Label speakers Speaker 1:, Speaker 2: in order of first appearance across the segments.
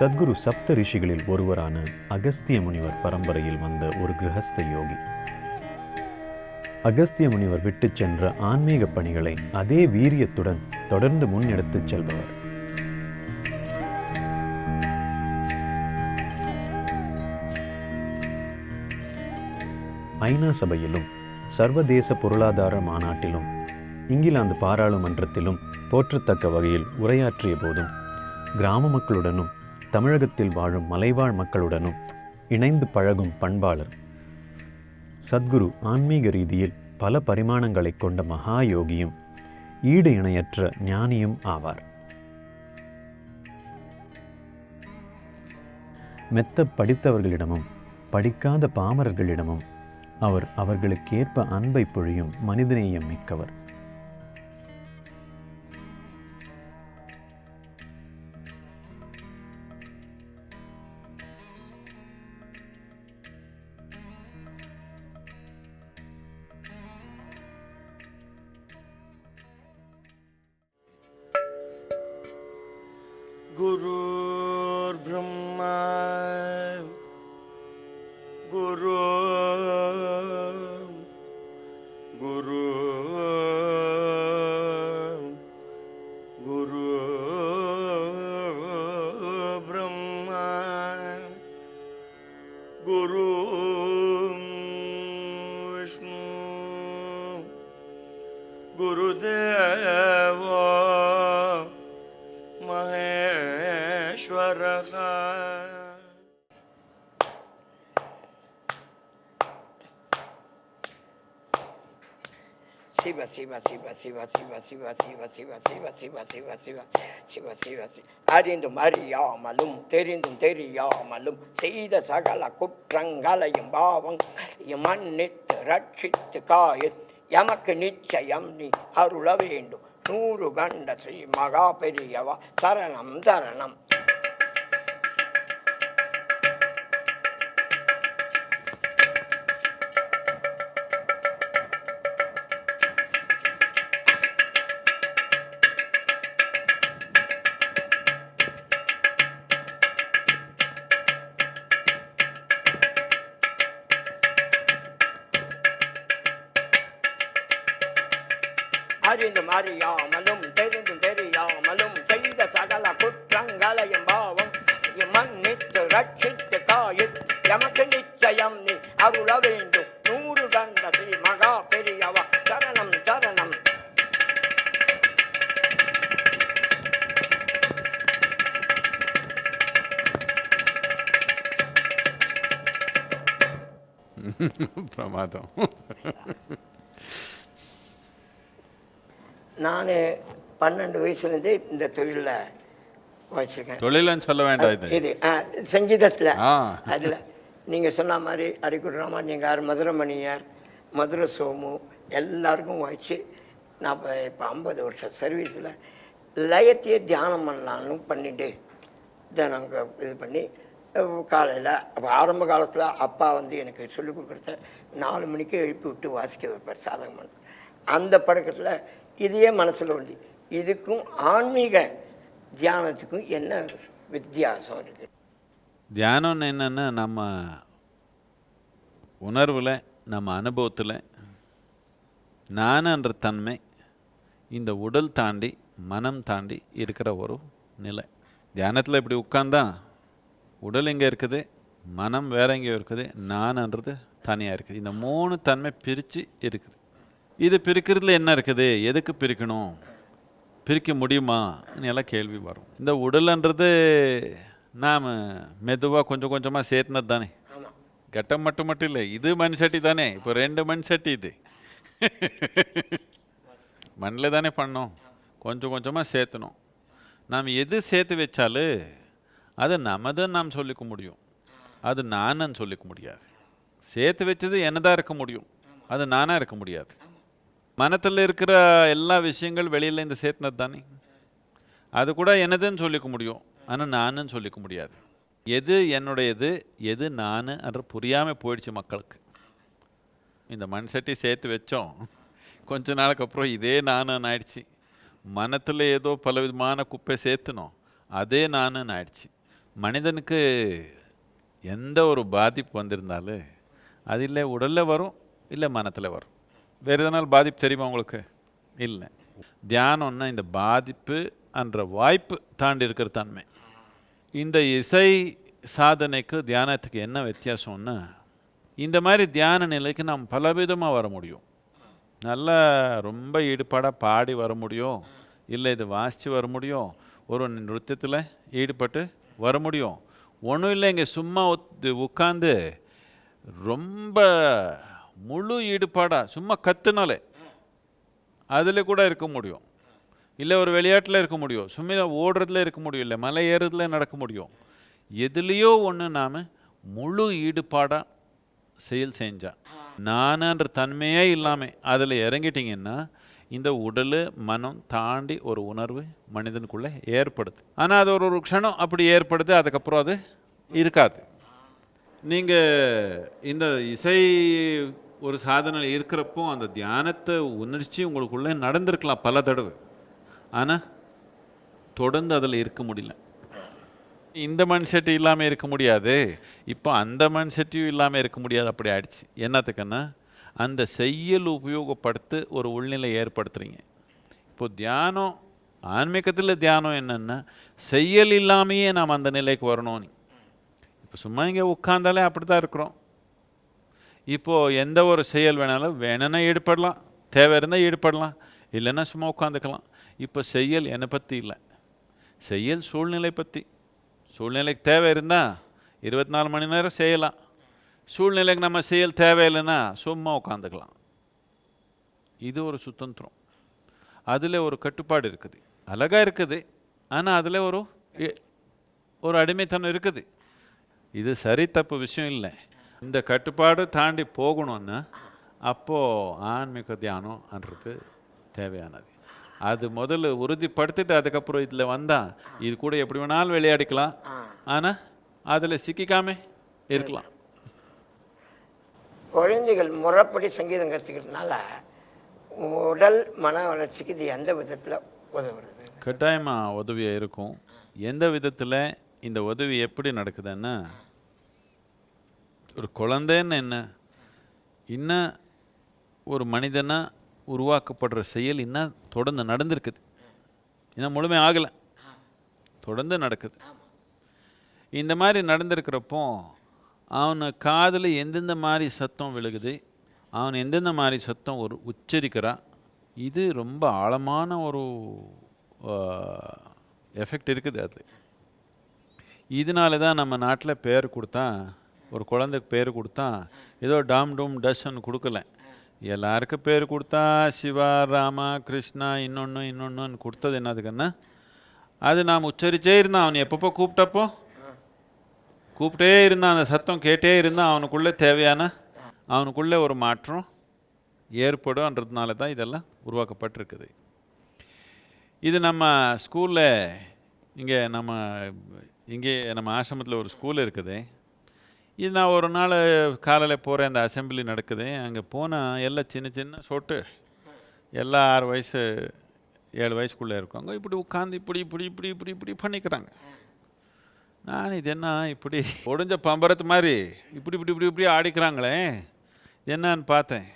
Speaker 1: சத்குரு சப்த ரிஷிகளில் ஒருவரான அகஸ்திய முனிவர் பரம்பரையில் வந்த ஒரு கிரகஸ்த யோகி. அகஸ்திய முனிவர் விட்டு சென்ற ஆன்மீக பணிகளை அதே வீரியத்துடன் தொடர்ந்து முன்னெடுத்துச் செல்பவர். ஐநா சபையிலும் சர்வதேச பொருளாதார மாநாட்டிலும் இங்கிலாந்து பாராளுமன்றத்திலும் போற்றத்தக்க வகையில் உரையாற்றிய போதும் கிராம மக்களுடனும் தமிழகத்தில் வாழும் மலைவாழ் மக்களுடனும் இணைந்து பழகும் பண்பாளர். சத்குரு ஆன்மீக ரீதியில் பல பரிமாணங்களை கொண்ட மகா யோகியும் ஈடு இணையற்ற ஞானியும் ஆவார். மெத்த படித்தவர்களிடமும் படிக்காத பாமரர்களிடமும் அவர் அவர்களுக்கேற்ப அன்பை பொழியும் மனிதநேயம் மிக்கவர்.
Speaker 2: குருர் பிரம்மா குரு குரு குரு பிரம்மா குரு விஷ்ணு குருதேவோ மகேஸ்வரः. சிவ சிவ சிவ சிவ சிவ சிவ சிவ சிவ சிவ சிவ சிவ சிவ சிவ சிவ சிவ. அறிந்தும் அறியாமலும் தெரிந்தும் தெரியாமலும் செய்த சகல குற்றங்களையும் பாவங்களையும் மன்னித்து ரட்சித்து காயத் எமக்கு நிச்சயம் நீ அருள வேண்டும். 100 கண்ட ஸ்ரீ மகா பெரியவா சரணம் சரணம். அறிந்தும் அறியாமலும் தெரிந்தும் தெரியாமலும் செய்த சகல குற்றங்களையும் பாவம் மன்னித்து ரட்சித்து காயத் எமக்கு நிச்சயம் நீ அருள வேண்டும். 100 கண்ட ஸ்ரீ மகா பெரியவா சரணம் சரணம்.
Speaker 3: பிரமாதம்.
Speaker 2: நான் 12 வயசுலேருந்தே இந்த தொழிலில் வச்சுருக்கேன்.
Speaker 3: தொழிலன்னு சொல்ல வேண்டாம்,
Speaker 2: இது சங்கீதத்தில். அதில் நீங்கள் சொன்ன மாதிரி அரிக்குடி ராமாஜிங்கார், மதுரமணியார், மதுரை சோமு எல்லாருக்கும் வச்சு நான் இப்போ 50 வருஷம் சர்வீஸில் லயத்தையே தியானம் பண்ணலான்னு பண்ணிட்டு நாங்கள் இது பண்ணி காலையில் அப்போ ஆரம்ப காலத்தில் அப்பா எனக்கு சொல்லிக் கொடுக்குறத 4 மணிக்கு எழுப்பி விட்டு வாசிக்க வைப்பார், சாதகம் பண்ணுவார். அந்த பழக்கத்தில் இதையே மனசில் உண்டு. இதுக்கும் ஆன்மீக தியானத்துக்கும் என்ன வித்தியாசம் இருக்குது?
Speaker 3: தியானம் என்னென்னா நம்ம உணர்வில் நம்ம அனுபவத்தில் நானன்ற தன்மை இந்த உடல் தாண்டி மனம் தாண்டி இருக்கிற ஒரு நிலை. தியானத்தில் இப்படி உட்கார்ந்தா உடல் எங்கே இருக்குது, மனம் வேற எங்கேயோ இருக்குது, நான்ன்றது தனியாக இருக்குது. இந்த 3 தன்மை பிரித்து இருக்குது. இது பிரிக்கிறதுல என்ன இருக்குது, எதுக்கு பிரிக்கணும், பிரிக்க முடியுமான்னு எல்லாம் கேள்வி வரும். இந்த உடல்ன்றது நாம் மெதுவாக கொஞ்சம் கொஞ்சமாக சேர்த்துனது தானே, கட்டம் மட்டும் இல்லை. இது மண் சட்டி தானே, இப்போ 2 மண் சட்டி இது மண்ணில் தானே பண்ணோம், கொஞ்சம் கொஞ்சமாக சேர்த்தணும். நாம் எது சேர்த்து வச்சாலும் அது நமதுன்னு நாம் சொல்லிக்க முடியும், அது நானுன்னு சொல்லிக்க முடியாது. சேர்த்து வச்சது என்னதான் இருக்க முடியும், அது நானாக இருக்க முடியாது. மனத்தில் இருக்கிற எல்லா விஷயங்கள் வெளியில் இந்த சேர்த்துனது தானே, அது கூட என்னதுன்னு சொல்லிக்க முடியும், ஆனால் நானுன்னு சொல்லிக்க முடியாது. எது என்னுடையது எது நான் என்று புரியாமல் போயிடுச்சு மக்களுக்கு. இந்த மண் சட்டி சேர்த்து வச்சோம், கொஞ்ச நாளுக்கு அப்புறம் இதே நானுன்னு ஆயிடுச்சு. மனத்தில் ஏதோ பல விதமான குப்பை சேர்த்துனோம், அதே நானுன்னு ஆயிடுச்சு. மனிதனுக்கு எந்த ஒரு பாதிப்பு வந்திருந்தாலும் அது இல்லை உடலில் வரும், இல்லை மனத்தில் வரும். வேறு எதனால் பாதிப்பு தெரியுமா உங்களுக்கு? இல்லை. தியானம்னா இந்த பாதிப்பு என்ற வாய்ப்பு தாண்டி இருக்கிற தன்மை. இந்த இசை சாதனைக்கு தியானத்துக்கு என்ன வித்தியாசம்னா, இந்த மாதிரி தியான நிலைக்கு நாம் பலவிதமாக வர முடியும். நல்லா ரொம்ப ஈடுபாடாக பாடி வர முடியும், இல்லை இது வாசித்து வர முடியும், ஒரு நிருத்தியத்தில் ஈடுபட்டு வர முடியும். ஒன்றும் இல்லை, இங்கே சும்மா உட்காந்து ரொம்ப முழு ஈடுபாடாக சும்மா கற்றுனாலே அதில் கூட இருக்க முடியும். இல்லை ஒரு விளையாட்டில் இருக்க முடியும், சும்மா ஓடுறதுல இருக்க முடியும், இல்லை மலை ஏறுறதுல நடக்க முடியும். எதுலேயோ ஒன்று நாம் முழு ஈடுபாடாக செயல் செஞ்சால், நானுன்ற தன்மையே இல்லாமல் அதில் இறங்கிட்டிங்கன்னா இந்த உடல் மனம் தாண்டி ஒரு உணர்வு மனிதனுக்குள்ளே ஏற்படுது. ஆனால் அது ஒரு க்ஷணம் அப்படி ஏற்படுது, அதுக்கப்புறம் அது இருக்காது. நீங்கள் இந்த இசை ஒரு சாதனை இருக்கிறப்போ அந்த தியானத்தை உணர்ச்சி உங்களுக்குள்ளே நடந்திருக்கலாம் பல தடவை, ஆனால் தொடர்ந்து அதில் இருக்க முடியல. இந்த மைண்ட் செட்டு இல்லாமல் இருக்க முடியாது, இப்போ அந்த மைண்ட் செட்டையும் இல்லாமல் இருக்க முடியாது, அப்படி ஆயிடுச்சு. என்னத்துக்குன்னா அந்த செயல் உபயோகப்படுத்தி ஒரு உள்நிலை ஏற்படுத்துகிறீங்க. இப்போது தியானம், ஆன்மீகத்தில் தியானம் என்னென்னா செயல் இல்லாமையே நாம் அந்த நிலைக்கு வரணும். இப்போ சும்மா இங்கே உட்காந்தாலே அப்படி தான் இருக்கிறோம். இப்போது எந்த ஒரு செயல் வேணாலும் வேணும்னா ஈடுபடலாம், தேவை இருந்தால் ஈடுபடலாம், இல்லைன்னா சும்மா உட்காந்துக்கலாம். இப்போ செயல் என்னை பற்றி இல்லை, செயல் சூழ்நிலை பற்றி. சூழ்நிலைக்கு தேவை இருந்தால் 24 மணி நேரம் செய்யலாம், சூழ்நிலைக்கு நம்ம செயல் தேவையில்லைன்னா சும்மா உட்காந்துக்கலாம். இது ஒரு சுதந்திரம், அதில் ஒரு கட்டுப்பாடு இருக்குது, அழகாக இருக்குது, ஆனால் அதில் ஒரு அடிமைத்தனம் இருக்குது. இது சரி தப்பு விஷயம் இல்லை. இந்த கட்டுப்பாடு தாண்டி போகணுன்னா அப்போது ஆன்மீக தியானம்ன்றது தேவையானது. அது முதல்ல உறுதிப்படுத்திட்டு அதுக்கப்புறம் இதில் வந்தால் இது கூட எப்படி வேணாலும் விளையாடிக்கலாம், ஆனால் அதில் சிக்கிக்காம இருக்கலாம்.
Speaker 2: குழந்தைகள் முறைப்படி சங்கீதம் கற்றுக்கிறதுனால உடல் மன வளர்ச்சிக்கு இது எந்த விதத்தில் உதவுறது?
Speaker 3: கட்டாயமாக உதவியாக இருக்கும். எந்த விதத்தில் இந்த உதவி எப்படி நடக்குதுன்னா, ஒரு குழந்தைன்னு என்ன, இன்னும் ஒரு மனிதனாக உருவாக்கப்படுற செயல் இன்னும் தொடர்ந்து நடந்திருக்குது, இன்னும் முழுமை ஆகலை, தொடர்ந்து நடக்குது. இந்த மாதிரி நடந்திருக்கிறப்போ அவனை காதில் எந்தெந்த மாதிரி சத்தம் விழுகுது, அவன் எந்தெந்த மாதிரி சத்தம் ஒரு உச்சரிக்கிறான், இது ரொம்ப ஆழமான ஒரு எஃபெக்ட் இருக்குது அது. இதனால தான் நம்ம நாட்டில் பேர் கொடுத்தா, ஒரு குழந்தைக்கு பேர் கொடுத்தா ஏதோ டாம் டூம் டஸ்ன்னு கொடுக்கல, எல்லாருக்கும் பேர் கொடுத்தா சிவா ராமா கிருஷ்ணா இன்னொன்று கொடுத்தது என்னதுக்குன்னா, அது நாம் உச்சரித்தே இருந்தான், அவன் எப்பப்போ கூப்பிட்டே இருந்தான், அந்த சத்தம் கேட்டே இருந்தான், அவனுக்குள்ளே தேவையான அவனுக்குள்ளே ஒரு மாற்றம் ஏற்படும்ன்றதுனால தான் இதெல்லாம் உருவாக்கப்பட்டிருக்குது. இது நம்ம ஸ்கூலில் இங்கே நம்ம ஆசிரமத்தில் ஒரு ஸ்கூல் இருக்குது. இது நான் ஒரு நாள் காலையில் போகிறேன், அந்த அசெம்பிளி நடக்குது, அங்கே போனால் எல்லாம் சின்ன சொட்டு, எல்லாம் 6 வயசு 7 வயசுக்குள்ளே இருக்காங்க, இப்படி உட்காந்து இப்படி பண்ணிக்கிறாங்க. நான் இது என்ன இப்படி ஒடிஞ்ச பம்பரத்து மாதிரி இப்படி ஆடிக்கிறாங்களே, என்னன்னு பார்த்தேன்.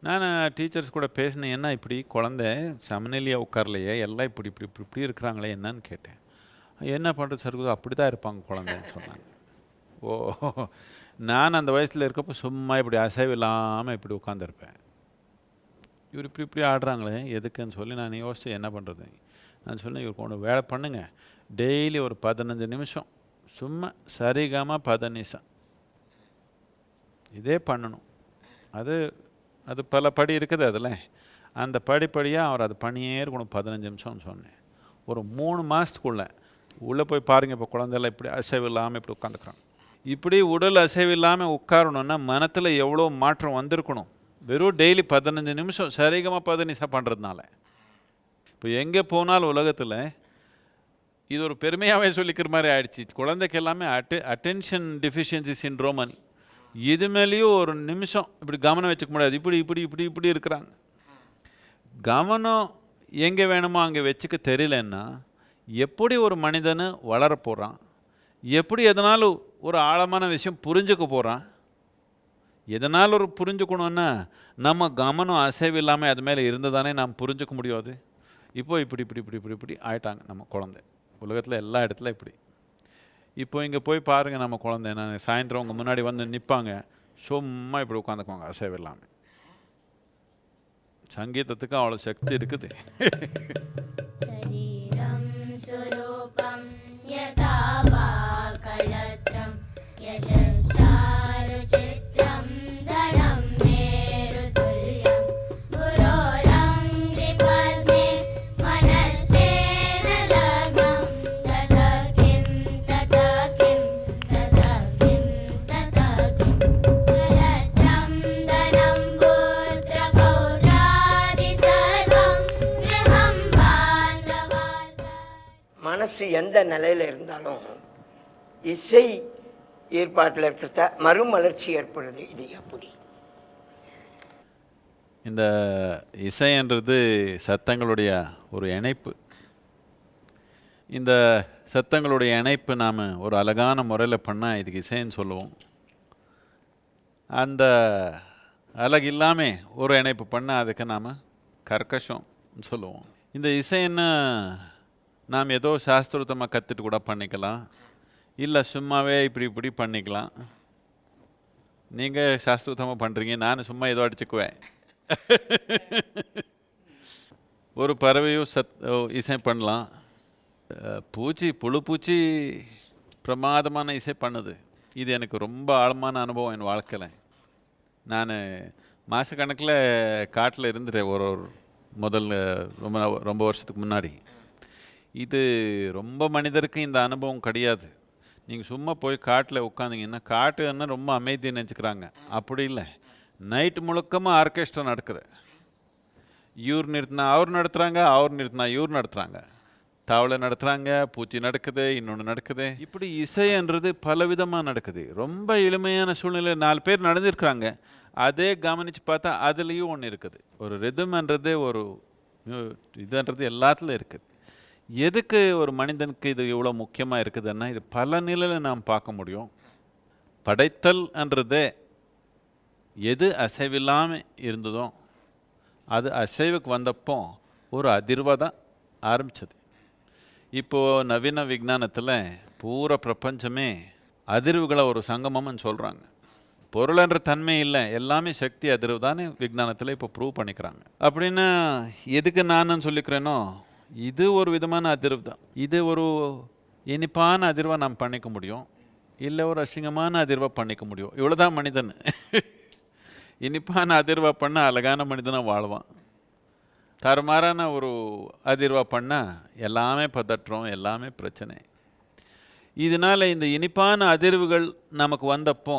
Speaker 3: நான் டீச்சர்ஸ் கூட பேசினேன், என்ன இப்படி குழந்தை சமநிலையாக உட்காரலையே, எல்லாம் இப்படி இருக்கிறாங்களே என்னன்னு கேட்டேன். என்ன பண்ணுறது சார், அப்படி தான் இருப்பாங்க குழந்தைன்னு சொன்னாங்க. ஓ, நான் அந்த வயசில் இருக்கப்போ சும்மா இப்படி அசைவு இல்லாமல் இப்படி உட்காந்துருப்பேன், இவர் இப்படி ஆடுறாங்களே எதுக்குன்னு சொல்லி நான் யோசித்து என்ன பண்ணுறது. நான் சொன்னேன், இவருக்கு ஒன்று வேலை பண்ணுங்க, டெய்லி ஒரு 15 நிமிஷம் சும்மா சரிகமா 15 இதே பண்ணணும். அது பல படி இருக்குது அதில், அந்த படிப்படியாக அவர் அது பண்ணியே இருக்கணும் 15 நிமிஷம்னு சொன்னேன். ஒரு 3 மாதத்துக்குள்ளே உள்ளே போய் பாருங்கள், இப்போ குழந்தைலாம் இப்படி அசைவு இல்லாமல் இப்படி உட்காந்துக்கிறாங்க. இப்படி உடல் அசைவு இல்லாமல் உட்காரணுன்னா மனத்தில் எவ்வளோ மாற்றம் வந்திருக்கணும். வெறும் டெய்லி 15 நிமிஷம் சரிகமாக 15 பண்ணுறதுனால. இப்போ எங்கே போனாலும் உலகத்தில் இது ஒரு பெருமையாகவே சொல்லிக்கிற மாதிரி ஆயிடுச்சு. குழந்தைக்கு எல்லாமே அட்டென்ஷன் டெஃபிஷியன்சி சிண்ட்ரோமன், இது மேலேயும் ஒரு நிமிஷம் இப்படி கவனம் வச்சுக்க முடியாது, இப்படி இருக்கிறாங்க. கவனம் எங்கே வேணுமோ அங்கே வச்சுக்க தெரியலன்னா எப்படி ஒரு மனிதனு வளர போகிறான், எப்படி எதனாலும் ஒரு ஆழமான விஷயம் புரிஞ்சுக்க போகிறான். எதனால் ஒரு புரிஞ்சுக்கணுன்னா நம்ம கவனம் அசைவு இல்லாமல் அது மேலே இருந்ததானே நாம் புரிஞ்சுக்க முடியாது. இப்போ இப்படி இப்படி இப்படி இப்படி இப்படி ஆயிட்டாங்க நம்ம குழந்தை. உலகத்தில் எல்லா இடத்துல இப்படி. இப்போ இங்கே போய் பாருங்கள், நம்ம குழந்தை நான் சாயந்தரம் உங்கள் முன்னாடி வந்து நிற்பாங்க, சும்மா இப்படி உட்காந்துக்குவாங்க அசைவு இல்லாமல். சங்கீதத்துக்கு அவ்வளோ சக்தி இருக்குது.
Speaker 4: शरीरं स्वरूपं यथा वाकलत्रं यशश्चारुचित्रं धनं मेरुतुल्यं गुरोरङ्घ्रिपद्मे मनश्चेन लग्नं तथा किं तथा किं तथा किं तथा किं कलत्रं धनं पुत्रपौत्रादि सर्वं गृहं बान्धवास.
Speaker 2: மனசு எந்த நிலையில் இருந்தாலும் இசை ஏற்பாட்டில் இருக்கிற மறுமலர்ச்சி ஏற்படுது. இது எப்படி?
Speaker 3: இந்த இசைன்றது சத்தங்களுடைய ஒரு இணைப்பு. இந்த சத்தங்களுடைய இணைப்பு நாம் ஒரு அழகான முறையில் பண்ணால் இதுக்கு இசைன்னு சொல்லுவோம். அந்த அழகு இல்லாமல் ஒரு இணைப்பு பண்ணால் அதுக்கு நாம் கர்க்கஷம் சொல்லுவோம். இந்த இசைன்னு நாம் ஏதோ சாஸ்திரத்தமாக கற்றுட்டு கூட பண்ணிக்கலாம், இல்லை சும்மாவே இப்படி இப்படி பண்ணிக்கலாம். நீங்கள் சாஸ்திரத்தமாக பண்ணுறீங்க, நான் சும்மா ஏதோ அடிச்சுக்குவேன். ஒரு பறவையும் இசை பண்ணலாம். புழு பூச்சி பிரமாதமான இசை பண்ணுது. இது எனக்கு ரொம்ப ஆழமான அனுபவம் என் வாழ்க்கையில். நான் மாதக்கணக்கில் காட்டில் இருந்துட்டேன் ஒரு முதல்ல ரொம்ப ரொம்ப வருஷத்துக்கு முன்னாடி. இது ரொம்ப மனிதருக்கு இந்த அனுபவம் கிடையாது. நீங்கள் சும்மா போய் காட்டில் உட்காந்திங்கன்னா, காட்டுன்னா ரொம்ப அமைதியை நினச்சிக்கிறாங்க. அப்படி இல்லை, நைட்டு முழுக்கமாக ஆர்கெஸ்ட்ரா நடக்குது. இவர் நிறுத்தினா அவர் நடத்துகிறாங்க, அவர் நிறுத்தினா இவர் நடத்துகிறாங்க, தவளை நடத்துகிறாங்க, பூச்சி நடக்குது, இன்னொன்று நடக்குது. இப்படி இசைன்றது பலவிதமாக நடக்குது. ரொம்ப எளிமையான சூழ்நிலையில் 4 பேர் நடந்திருக்கிறாங்க. அதே கவனித்து பார்த்தா அதுலேயும் ஒன்று இருக்குது. ஒரு ரிதம்ன்றது ஒரு இதுன்றது எல்லாத்துலையும் இருக்குது. எதுக்கு ஒரு மனிதனுக்கு இது இவ்வளோ முக்கியமாக இருக்குதுன்னா, இது பல நிலையில் நாம் பார்க்க முடியும். படைத்தல்ன்றதே எது அசைவில்லாமல் இருந்ததோ அது அசைவுக்கு வந்தப்போ ஒரு அதிர்வாக தான் ஆரம்பித்தது. இப்போது நவீன விஞ்ஞானத்தில் பூரா பிரபஞ்சமே அதிர்வுகளை ஒரு சங்கமம்னு சொல்கிறாங்க. பொருள்ன்ற தன்மை இல்லை, எல்லாமே சக்தி அதிர்வு தானே விஞ்ஞானத்தில் இப்போ ப்ரூவ் பண்ணிக்கிறாங்க. அப்படின்னா எதுக்கு நான் சொல்லிக்கிறேனோ, இது ஒரு விதமான அதிர்வு தான். இது ஒரு இனிப்பான அதிர்வை நாம் பண்ணிக்க முடியும், இல்லை ஒரு அசிங்கமான அதிர்வை பண்ணிக்க முடியும். இவ்வளோதான் மனிதன். இனிப்பான அதிர்வை பண்ணால் அழகான மனிதனாக வாழ்வான். தரமாறான ஒரு அதிர்வா பண்ணால் எல்லாமே பதற்றம், எல்லாமே பிரச்சனை. இதனால் இந்த இனிப்பான அதிர்வுகள் நமக்கு வந்தப்போ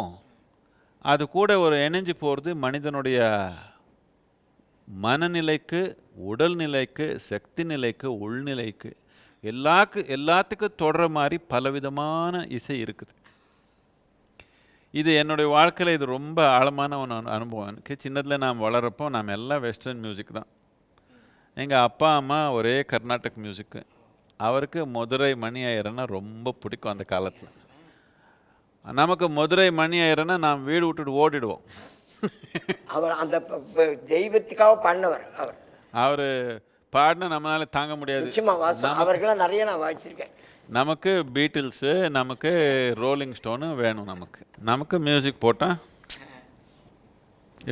Speaker 3: அது கூட ஒரு இணைஞ்சு போகிறது மனிதனுடைய மனநிலைக்கு, உடல்நிலைக்கு, சக்தி நிலைக்கு, உள்நிலைக்கு, எல்லாத்துக்கும் தொடர மாதிரி பலவிதமான இசை இருக்குது. இது என்னுடைய வாழ்க்கையில் இது ரொம்ப ஆழமான ஒரு அனுபவம். எனக்கு சின்னத்தில் நாம் வளரப்போ நாம் எல்லாம் வெஸ்டர்ன் மியூசிக் தான். எங்கள் அப்பா அம்மா ஒரே கர்நாடக் மியூசிக்கு. அவருக்கு மதுரை மணி ஐயர்னா ரொம்ப பிடிக்கும். அந்த காலத்தில் நமக்கு மதுரை மணி ஐயர்னா நாம் வீடு விட்டுட்டு ஓடிடுவோம்.
Speaker 2: அவர் அந்த தெய்வத்துக்காக பண்ணவர்.
Speaker 3: அவர் பாடினா நம்மளால தாங்க முடியாது.
Speaker 2: அவர்களாம் நிறைய நான் வாசிச்சிருக்கேன்.
Speaker 3: நமக்கு பீட்டில்ஸு, நமக்கு ரோலிங் ஸ்டோனு வேணும். நமக்கு மியூசிக் போட்டால்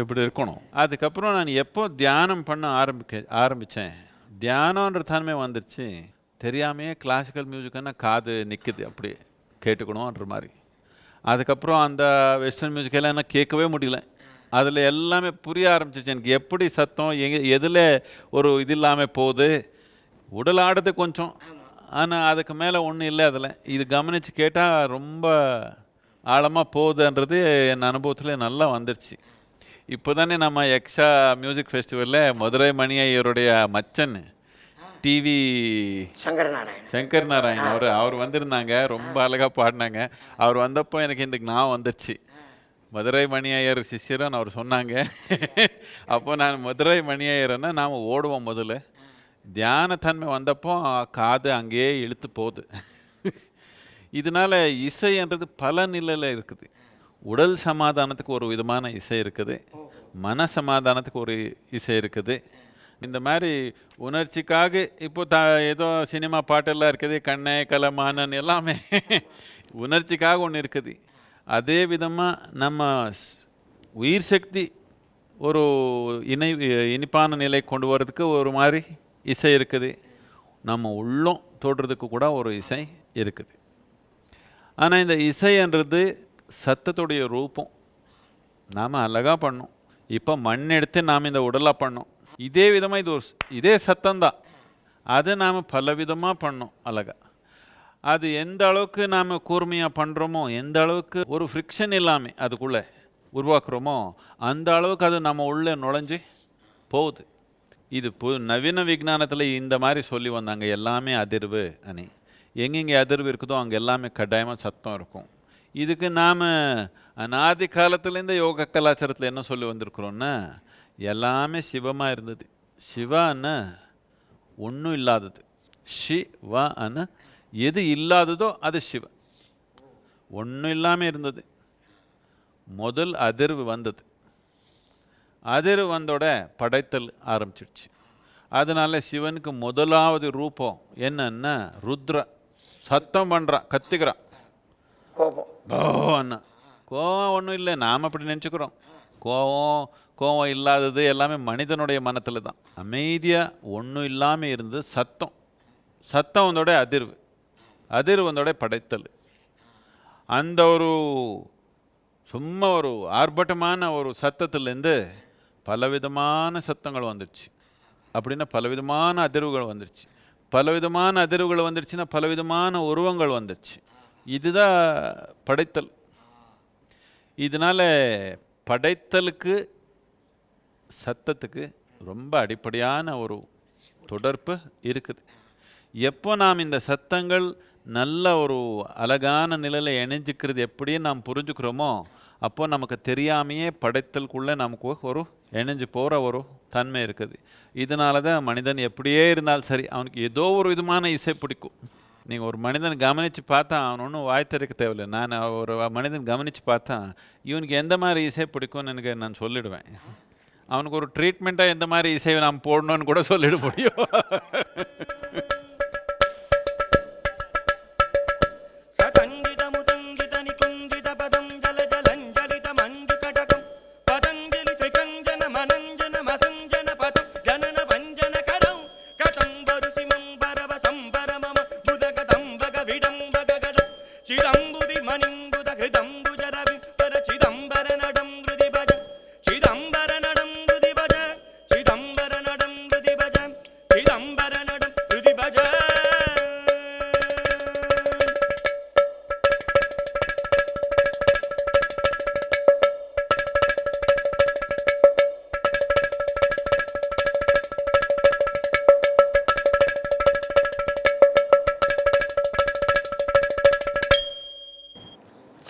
Speaker 3: எப்படி இருக்கணும். அதுக்கப்புறம் நான் எப்போ தியானம் பண்ண ஆரம்பித்தேன், தியானன்ற தன்மை வந்துடுச்சு. தெரியாமையே கிளாசிக்கல் மியூசிக்குன்னா காது நிற்குது, அப்படி கேட்டுக்கணுன்ற மாதிரி. அதுக்கப்புறம் அந்த வெஸ்டர்ன் மியூசிக்கெல்லாம் என்ன கேட்கவே முடியல. அதில் எல்லாமே புரிய ஆரம்பிச்சிச்சு எனக்கு. எப்படி சத்தம் எதில் ஒரு இது இல்லாமல் போகுது. உடல் ஆடுறது கொஞ்சம், ஆனால் அதுக்கு மேலே ஒன்றும் இல்லை. அதில் இது கவனித்து கேட்டால் ரொம்ப ஆழமாக போகுதுன்றது என் அனுபவத்தில் நல்லா வந்துடுச்சு. இப்போ தானே நம்ம எக்ஸா மியூசிக் ஃபெஸ்டிவலில் மதுரை மணி ஐயருடைய மச்சன் டிவி சங்கர் நாராயண் அவர் வந்திருந்தாங்க. ரொம்ப அழகாக பாடினாங்க. அவர் வந்தப்போ எனக்கு இந்த ஞாபகம் வந்துடுச்சு. மதுரை மணி ஐயர் சிஷ்யரன் அவர் சொன்னாங்க. அப்போ நான் மதுரை மணி ஐயர்னா நாம் ஓடுவோம். முதல்ல தியானத்தன்மை வந்தப்போ காது அங்கேயே இழுத்து போகுது. இதனால இசைன்றது பல நிலையில் இருக்குது. உடல் சமாதானத்துக்கு ஒரு விதமான இசை இருக்குது, மன சமாதானத்துக்கு ஒரு இசை இருக்குது. இந்த மாதிரி உணர்ச்சிக்காக இப்போ ஏதோ சினிமா பாட்டெல்லாம் இருக்குது, கண்ணே கலமானன் எல்லாமே உணர்ச்சிக்காக ஒன்று இருக்குது. அதே விதமாக நம்ம உயிர் சக்தி ஒரு இனிப்பான நிலை கொண்டு வர்றதுக்கு ஒரு மாதிரி இசை இருக்குது. நம்ம உள்ளம் தொடுறதுக்கு கூட ஒரு இசை இருக்குது. ஆனால் இந்த இசைன்றது சத்தத்துடைய ரூபம். நாம் அழகாக பண்ணோம். இப்போ மண் எடுத்து நாம் இந்த உடலாக பண்ணோம். இதே விதமாக இது இதே சத்தம்தான். அதை நாம் பல விதமாக பண்ணோம் அழகாக. அது எந்த அளவுக்கு நாம் கூர்மையாக பண்ணுறோமோ, எந்த அளவுக்கு ஒரு ஃப்ரிக்ஷன் இல்லாமல் அதுக்குள்ளே உருவாக்குறோமோ, அந்த அளவுக்கு அது நம்ம உள்ளே நுழைஞ்சு போகுது. இது நவீன விஞ்ஞானத்தில் இந்த மாதிரி சொல்லி வந்தாங்க, எல்லாமே அதிர்வு அணி. எங்கெங்கே அதிர்வு இருக்குதோ அங்கே எல்லாமே கட்டாயமாக சத்தம் இருக்கும். இதுக்கு நாம் அநாதி காலத்துலேருந்து யோக கலாச்சாரத்தில் என்ன சொல்லி வந்திருக்கிறோன்னா, எல்லாமே சிவமாக இருந்தது. சிவான்னா ஒன்றும் இல்லாதது. ஷிவான்னா எது இல்லாததோ அது சிவ. ஒன்றும் இல்லாமல் இருந்தது. முதல் அதிர்வு வந்தது. அதிர்வு வந்தோட படைத்தல் ஆரம்பிச்சிடுச்சு. அதனால சிவனுக்கு முதலாவது ரூபம் என்னன்னா ருத்ர. சத்தம் பண்ணுறான், கத்திக்கிறான். கோபம் கோவம் ஒன்றும் இல்லை, நாம் அப்படி நினச்சிக்கிறோம். கோவம் இல்லாதது எல்லாமே மனிதனுடைய மனத்தில் தான். அமைதியாக ஒன்றும் இல்லாமல் இருந்து சத்தம் வந்தோட அதிர்வு வந்தோட படைத்தல். அந்த ஒரு சும்மா ஒரு ஆர்ப்பாட்டமான ஒரு சத்தத்துலேருந்து பலவிதமான சத்தங்கள் வந்துடுச்சு. அப்படின்னா பலவிதமான அதிர்வுகள் வந்துடுச்சு. பலவிதமான அதிர்வுகள் வந்துடுச்சுன்னா பலவிதமான உருவங்கள் வந்துடுச்சு. இதுதான் படைத்தல். இதனால் படைத்தலுக்கு சத்தத்துக்கு ரொம்ப அடிப்படையான ஒரு தொடர்பு இருக்குது. எப்போ நாம் இந்த சத்தங்கள் நல்ல ஒரு அழகான நிலையில் இணைஞ்சிக்கிறது எப்படி நாம் புரிஞ்சுக்கிறோமோ, அப்போ நமக்கு தெரியாமையே படைத்தலுக்குள்ளே நமக்கு ஒரு இணைஞ்சு போகிற ஒரு தன்மை இருக்குது. இதனால தான் மனிதன் எப்படியே இருந்தாலும் சரி, அவனுக்கு ஏதோ ஒரு விதமான இசை பிடிக்கும். நீங்கள் ஒரு மனிதன் கவனித்து பார்த்தா அவன் ஒன்றும் வாய் திறக்க தேவையில்லை. நான் ஒரு மனிதன் கவனித்து பார்த்தா இவனுக்கு எந்த மாதிரி இசை பிடிக்கும்னு எனக்கு நான் சொல்லிவிடுவேன். அவனுக்கு ஒரு ட்ரீட்மெண்ட்டாக எந்த மாதிரி இசையை நாம் போடணும்னு கூட சொல்லிட முடியும்.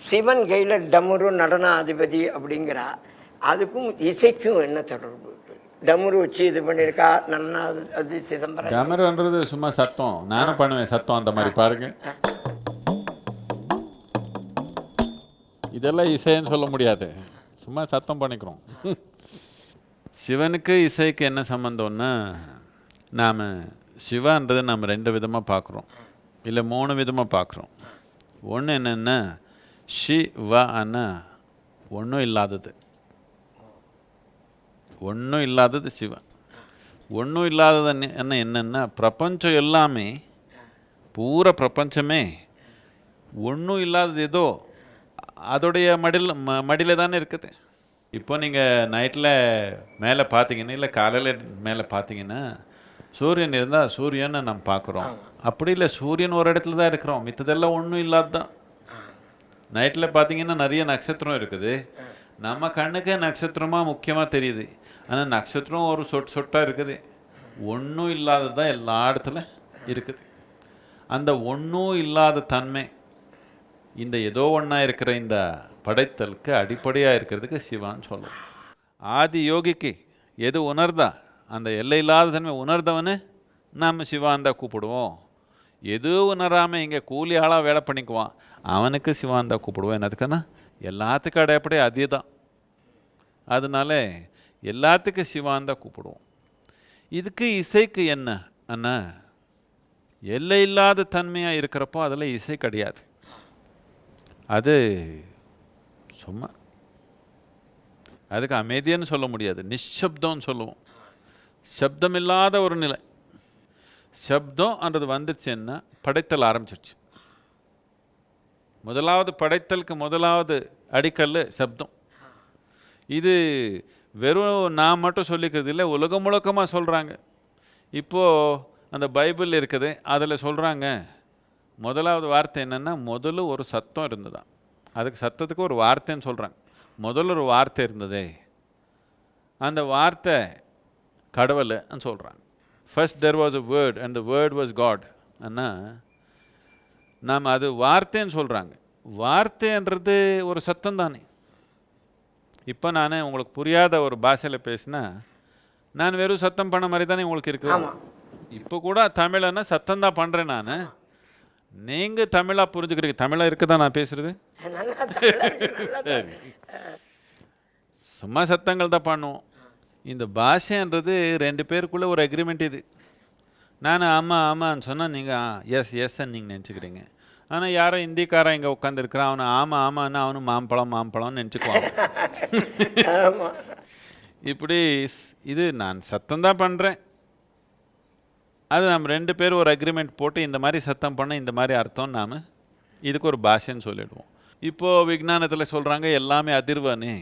Speaker 2: சிவன் கையில் டமுரு நடன அதிபதி அப்படிங்கிறா, அதுக்கும் இசைக்கும் என்ன தொடர்பு? டமுரு வச்சு இது பண்ணியிருக்கா நடன அது சிதம்பரம்.
Speaker 3: டமருன்றது சும்மா சத்தம். நானும் பண்ணுவேன் சத்தம் அந்த மாதிரி, பாருங்க. இதெல்லாம் இசைன்னு சொல்ல முடியாது, சும்மா சத்தம் பண்ணிக்கிறோம். சிவனுக்கு இசைக்கு என்ன சம்மந்தம்னா, நாம் சிவான்றதை நாம் 2 விதமாக பார்க்குறோம், இல்லை 3 விதமாக பார்க்குறோம். ஒன்று என்னென்னா, ஷிவன்னா ஒன்றும் இல்லாதது. ஒன்றும் இல்லாதது சிவன். ஒன்றும் இல்லாதது என்னென்னா, பிரபஞ்சம் எல்லாமே, பூரா பிரபஞ்சமே ஒன்றும் இல்லாதது ஏதோ அதோடைய மடியில் தானே இருக்குது. இப்போ நீங்கள் நைட்டில் மேலே பார்த்தீங்கன்னா, இல்லை காலையில் மேலே பார்த்தீங்கன்னா, சூரியன் இருந்தால் சூரியனை நம்ம பார்க்குறோம். அப்படி இல்லை, சூரியன் ஒரு இடத்துல தான் இருக்கிறோம், மித்ததெல்லாம் ஒன்றும் இல்லாது தான். நைட்டில் பார்த்தீங்கன்னா நிறைய நட்சத்திரம் இருக்குது. நம்ம கண்ணுக்கு நட்சத்திரமாக முக்கியமாக தெரியுது, ஆனால் நட்சத்திரம் ஒரு சொட்டாக இருக்குது. ஒன்றும் இல்லாதது தான் எல்லா இடத்துல இருக்குது. அந்த ஒன்றும் இல்லாத தன்மை இந்த ஏதோ ஒன்றா இருக்கிற இந்த படைத்தலுக்கு அடிப்படையாக இருக்கிறதுக்கு சிவான்னு சொல்லலாம். ஆதி யோகிக்கு எது உணர்ந்தா, அந்த எல்லை இல்லாத தன்மை உணர்ந்தவனு நாம் சிவான் தான் கூப்பிடுவோம். எதுவும் உணராமல் இங்கே கூலி ஆளாக வேலை பண்ணிக்குவான், அவனுக்கு சிவான் தான் கூப்பிடுவோம். என்னதுக்குன்னா எல்லாத்துக்கும் அடையப்படி அதே தான். அதனால எல்லாத்துக்கும் சிவான் தான் கூப்பிடுவோம். இதுக்கு இசைக்கு என்ன அண்ணா, எல்லை இல்லாத தன்மையாக இருக்கிறப்போ அதில் இசை கிடையாது. அது சும்மா, அதுக்கு அமைதின்னு சொல்ல முடியாது, நிஷப்தம்னு சொல்லுவோம். சப்தம் இல்லாத ஒரு நிலை. சப்தம்ன்றது வந்துருச்சுன்னா படைத்தல் ஆரம்பிச்சிருச்சு. முதலாவது படைத்தலுக்கு முதலாவது அடிக்கல் சப்தம். இது வெறும் நான் மட்டும் சொல்லிக்கிறது இல்லை, உலகம் முழுக்கமாக சொல்கிறாங்க. இப்போது அந்த பைபிள் இருக்குது, அதில் சொல்கிறாங்க முதலாவது வார்த்தை என்னென்னா, முதல்ல ஒரு சத்தம் இருந்ததா. அதுக்கு சத்தத்துக்கு ஒரு வார்த்தைன்னு சொல்கிறாங்க. முதல்ல ஒரு வார்த்தை இருந்ததே, அந்த வார்த்தை கடவுள்னு சொல்கிறாங்க. First there was a word and the word was God. ஆனால் நாம் அது வார்த்தைன்னு சொல்கிறாங்க. வார்த்தைன்றது ஒரு சத்தம் தானே. இப்போ நான் உங்களுக்கு புரியாத ஒரு பாஷையில் பேசினா நான் வெறும் சத்தம் பண்ண மாதிரி தானே உங்களுக்கு இருக்கு. இப்போ கூட தமிழன்னா சத்தம் தான் பண்ணுறேன் நான். நீங்கள் தமிழாக புரிஞ்சுக்கிறீங்க. தமிழாக இருக்குதா நான் பேசுகிறது? சரி, சும்மா சத்தங்கள் தான் பண்ணுவோம். இந்த பாஷைன்றது ரெண்டு பேருக்குள்ளே ஒரு அக்ரிமெண்ட். இது நான் ஆமாம் ஆமான்னு சொன்னால் நீங்கள் எஸ் எஸ்ன்னு நீங்கள் நினச்சிக்கிறீங்க. ஆனால் யாரோ இந்திக்காரன் இங்கே உட்காந்துருக்கிறான், அவனை ஆமாம் ஆமான்னு அவனு மாம்பழம் மாம்பழம்னு நினச்சிக்குவான். இப்படி இது நான் சத்தம் தான் பண்ணுறேன். அது நம்ம ரெண்டு பேரும் ஒரு அக்ரிமெண்ட் போட்டு இந்த மாதிரி சத்தம் பண்ண இந்த மாதிரி அர்த்தம் நாம் இதுக்கு ஒரு பாஷைன்னு சொல்லிடுவோம். இப்போது விஞ்ஞானத்தில் சொல்கிறாங்க எல்லாமே அதிர்வானே.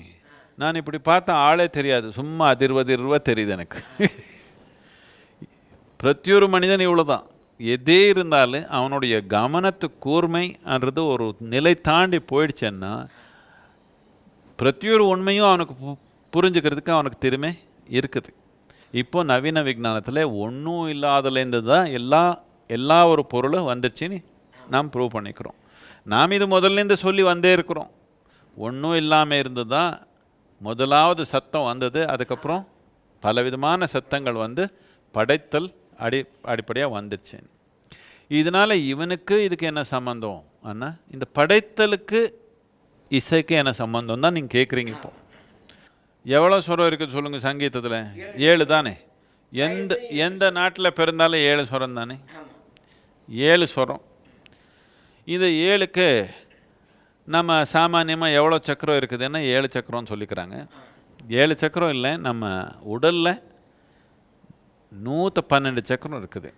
Speaker 3: நான் இப்படி பார்த்தா ஆளே தெரியாது, சும்மா அதிர்வதிர்வா தெரியுது எனக்கு. பிரத்தியொரு மனிதன் இவ்வளோதான். எதே இருந்தாலும் அவனுடைய கவனத்து கூர்மைன்றது ஒரு நிலை தாண்டி போயிடுச்சேன்னா பிரத்தியொரு உண்மையும் அவனுக்கு புரிஞ்சுக்கிறதுக்கு அவனுக்கு திறமை இருக்குது. இப்போ நவீன விஞ்ஞானத்தில் ஒன்றும் இல்லாதலேருந்து தான் எல்லா ஒரு பொருளும் வந்துச்சுன்னு நாம் ப்ரூவ் பண்ணிக்கிறோம். நாம் இது முதல்லேருந்து சொல்லி வந்தே இருக்கிறோம். ஒன்றும் இல்லாமல் இருந்து தான் முதலாவது சத்தம் வந்தது. அதுக்கப்புறம் பலவிதமான சத்தங்கள் வந்து படைத்தல் அடிப்படையாக வந்துடுச்சு. இதனால் இவனுக்கு இதுக்கு என்ன சம்மந்தம் அண்ணா? இந்த படைத்தலுக்கு இசைக்கு என்ன சம்மந்தம் தான் நீங்கள் கேட்குறீங்க. இப்போ எவ்வளோ ஸ்வரம் இருக்குது சொல்லுங்கள் சங்கீதத்தில்? 7 தானே. எந்த நாட்டில் பிறந்தாலும் 7 ஸ்வரம் தானே. 7 ஸ்வரம். இது 7க்கு நம்ம சாமானியமாக எவ்வளோ சக்கரம் இருக்குதுன்னா 7 சக்கரம்னு சொல்லிக்கிறாங்க. 7 சக்கரம் இல்லை, நம்ம உடலில் 112 சக்கரம் இருக்குது.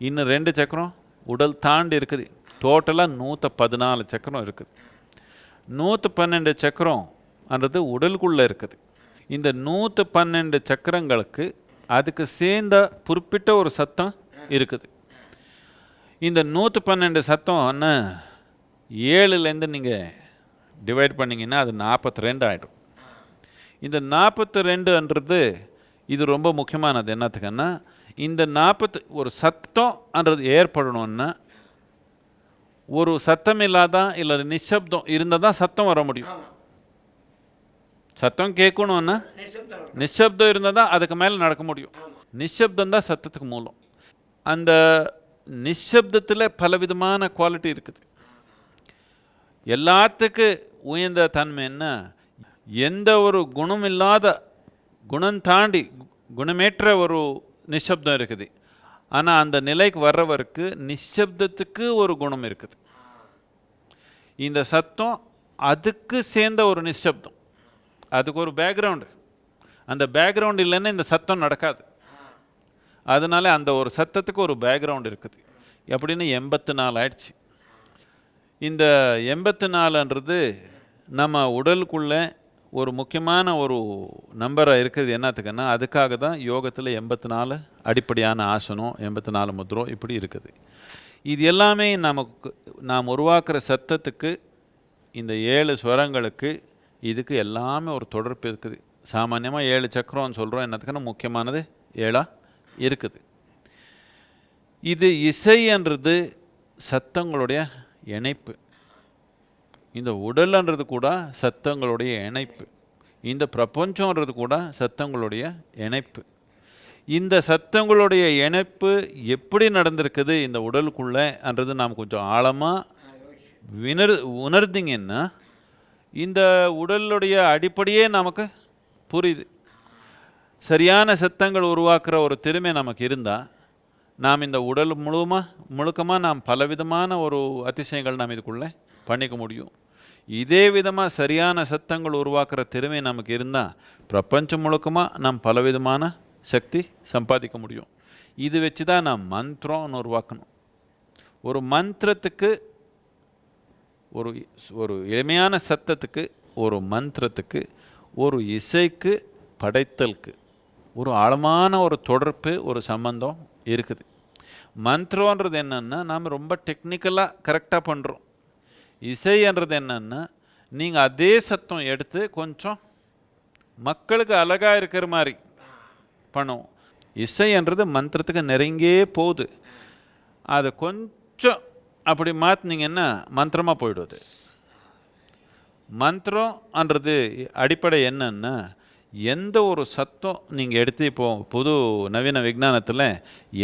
Speaker 3: இன்னும் 2 சக்கரம் உடல் தாண்டி இருக்குது. டோட்டலாக 114 சக்கரம் இருக்குது. 112 சக்கரம்ன்றது உடலுக்குள்ளே இருக்குது. இந்த 112 சக்கரங்களுக்கு அதுக்கு சேர்ந்த குறிப்பிட்ட ஒரு சத்தம் இருக்குது. இந்த 112 சத்தம்னா 7லேருந்து நீங்கள் டிவைட் பண்ணிங்கன்னா அது 42 ஆகிடும். இந்த 42ன்றது இது ரொம்ப முக்கியமானது. என்னத்துக்குன்னா இந்த ஒரு சத்தம்ன்றது ஏற்படணும்னா ஒரு சத்தம் இல்லாதான் இல்லை நிசப்தம் இருந்தால் தான் சத்தம் வர முடியும். சத்தம் கேட்கணும்னா நிசப்தம் இருந்தால் தான் அதுக்கு மேலே நடக்க முடியும். நிசப்தம் தான் சத்தத்துக்கு மூலம். அந்த நிசப்தத்தில் பலவிதமான குவாலிட்டி இருக்குது. எல்லாத்துக்கு உயர்ந்த தன்மை என்ன? எந்த ஒரு குணம் இல்லாத குணம் தாண்டி குணமேற்ற ஒரு நிசப்தம் இருக்குது. ஆனால் அந்த நிலைக்கு வர்றவருக்கு நிசப்தத்துக்கு ஒரு குணம் இருக்குது. இந்த சத்தம் அதுக்கு சேர்ந்த ஒரு நிசப்தம், அதுக்கு ஒரு பேக்ரவுண்டு. அந்த பேக்ரவுண்ட் இல்லைன்னா இந்த சத்தம் நடக்காது. அதனால அந்த ஒரு சத்தத்துக்கு ஒரு பேக்ரவுண்ட் இருக்குது. எப்படின்னு 84 ஆயிடுச்சு. இந்த 84ன்றது நம்ம உடலுக்குள்ளே ஒரு முக்கியமான ஒரு நம்பராக இருக்குது. என்னத்துக்குன்னா அதுக்காக தான் யோகத்தில் 84 அடிப்படையான ஆசனம், 84 முத்ரம் இப்படி இருக்குது. இது எல்லாமே நாம் உருவாக்குற சத்தத்துக்கு, இந்த 7 ஸ்வரங்களுக்கு இதுக்கு எல்லாமே ஒரு தொடர்பு இருக்குது. சாமானியமாக 7 சக்கரம்னு சொல்கிறோம். என்னத்துக்குன்னா முக்கியமானது 7 இருக்குது. இது இசைன்றது சத்தங்களுடைய இணைப்பு. இந்த உடல்ன்றது கூட சத்தங்களுடைய இணைப்பு. இந்த பிரபஞ்சம்ன்றது கூட சத்தங்களுடைய இணைப்பு. இந்த சத்தங்களுடைய இணைப்பு எப்படி நடந்திருக்குது இந்த உடலுக்குள்ளேன்றது நாம் கொஞ்சம் ஆழமாக உணர்ந்தீங்கன்னா இந்த உடலுடைய அடிப்படையே நமக்கு புரியுது. சரியான சத்தங்கள் உருவாக்குற ஒரு திறமை நமக்கு இருந்தால் நாம் இந்த உடல் முழுக்கமாக நாம் பலவிதமான ஒரு அதிசயங்கள் நாம் இதுக்குள்ளே பண்ணிக்க முடியும். இதே விதமாக சரியான சத்தங்கள் உருவாக்குற திறமை நமக்கு இருந்தால் பிரபஞ்சம் முழுக்கமாக நாம் பலவிதமான சக்தி சம்பாதிக்க முடியும். இது வச்சு தான் நாம் மந்திரம்னு உருவாக்கணும். ஒரு மந்திரத்துக்கு ஒரு எளிமையான சத்தத்துக்கு, ஒரு மந்திரத்துக்கு, ஒரு இசைக்கு, படைத்தலுக்கு ஒரு ஆழமான ஒரு தொடர்பு, ஒரு சம்பந்தம் இருக்குது. மந்திரன்றது என்னென்னா நாம் ரொம்ப டெக்னிக்கலாக கரெக்டாக பண்ணுறோம். இசைன்றது என்னென்னா நீங்கள் அதே சத்தம் எடுத்து கொஞ்சம் மக்களுக்கு அழகாக இருக்கிற மாதிரி பண்ணுவோம். இசைன்றது மந்திரத்துக்கு நெருங்கியே போகுது. அதை கொஞ்சம் அப்படி மாற்றினீங்கன்னா மந்திரமாக போயிடுவது. மந்திரம்ன்றது அடிப்படை என்னன்னா எந்த ஒரு சத்தம் நீங்கள் எடுத்து இப்போது புது நவீன விஞ்ஞானத்தில்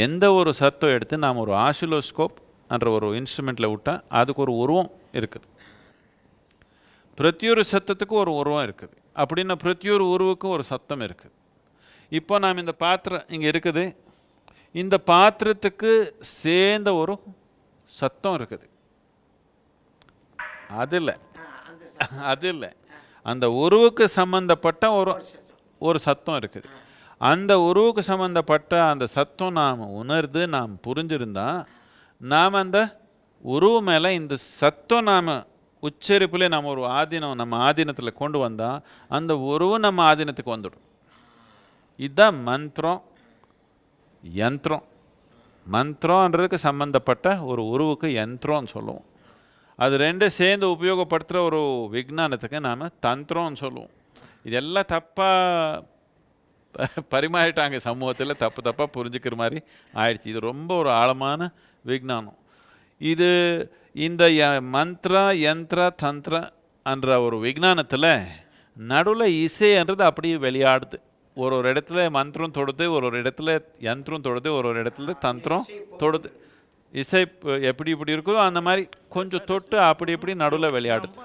Speaker 3: எந்த ஒரு சத்தம் எடுத்து நாம் ஒரு ஆசிலோஸ்கோப் என்ற ஒரு இன்ஸ்ட்ருமெண்ட்டில் விட்டால் அதுக்கு ஒரு உருவம் இருக்குது. பிரத்தியொரு சத்தத்துக்கு ஒரு உருவம் இருக்குது. அப்படின்னா பிரத்தியொரு உருவுக்கும் ஒரு சத்தம் இருக்குது. இப்போ நாம் இந்த பாத்திரம் இங்கே இருக்குது, இந்த பாத்திரத்துக்கு சேர்ந்த ஒரு சத்தம் இருக்குது. அது இல்லை அந்த உருவுக்கு சம்பந்தப்பட்ட ஒரு சத்தம் இருக்குது. அந்த உருவுக்கு சம்பந்தப்பட்ட அந்த சத்தம் நாம் உணர்ந்து நாம் புரிஞ்சிருந்தா நாம் அந்த உருவு மேலே இந்த சத்தம் நாம் உச்சரிப்பில் நம்ம ஒரு ஆதீனம் நம்ம ஆதீனத்தில் கொண்டு வந்தால் அந்த உருவு நம்ம ஆதீனத்துக்கு வந்துடும். இதுதான் மந்திரம் யந்திரம். மந்திரன்றதுக்கு சம்பந்தப்பட்ட ஒரு உருவுக்கு யந்திரம்னு சொல்லுவோம். அது ரெண்டும் சேர்ந்து உபயோகப்படுத்துகிற ஒரு விஞ்ஞானத்துக்கு நாம் தந்திரம்னு சொல்லுவோம். இதெல்லாம் தப்பாக பரிமாறிட்டாங்க சமூகத்தில், தப்பாக புரிஞ்சுக்கிற மாதிரி ஆயிடுச்சு. இது ரொம்ப ஒரு ஆழமான விஞ்ஞானம். இது இந்த மந்திர யந்திர தந்திர என்ற ஒரு விஞ்ஞானத்தில் நடுவில் இசைன்றது அப்படியே வெளியாடுது. ஒரு இடத்துல மந்திரம் தொடுது, ஒரு இடத்துல யந்திரம் தொடுது, ஒரு இடத்துல தந்திரம் தொடுது. இசை எப்படி இப்படி இருக்கோ அந்த மாதிரி கொஞ்சம் தொட்டு அப்படி இப்படி நடுவில் விளையாடுது.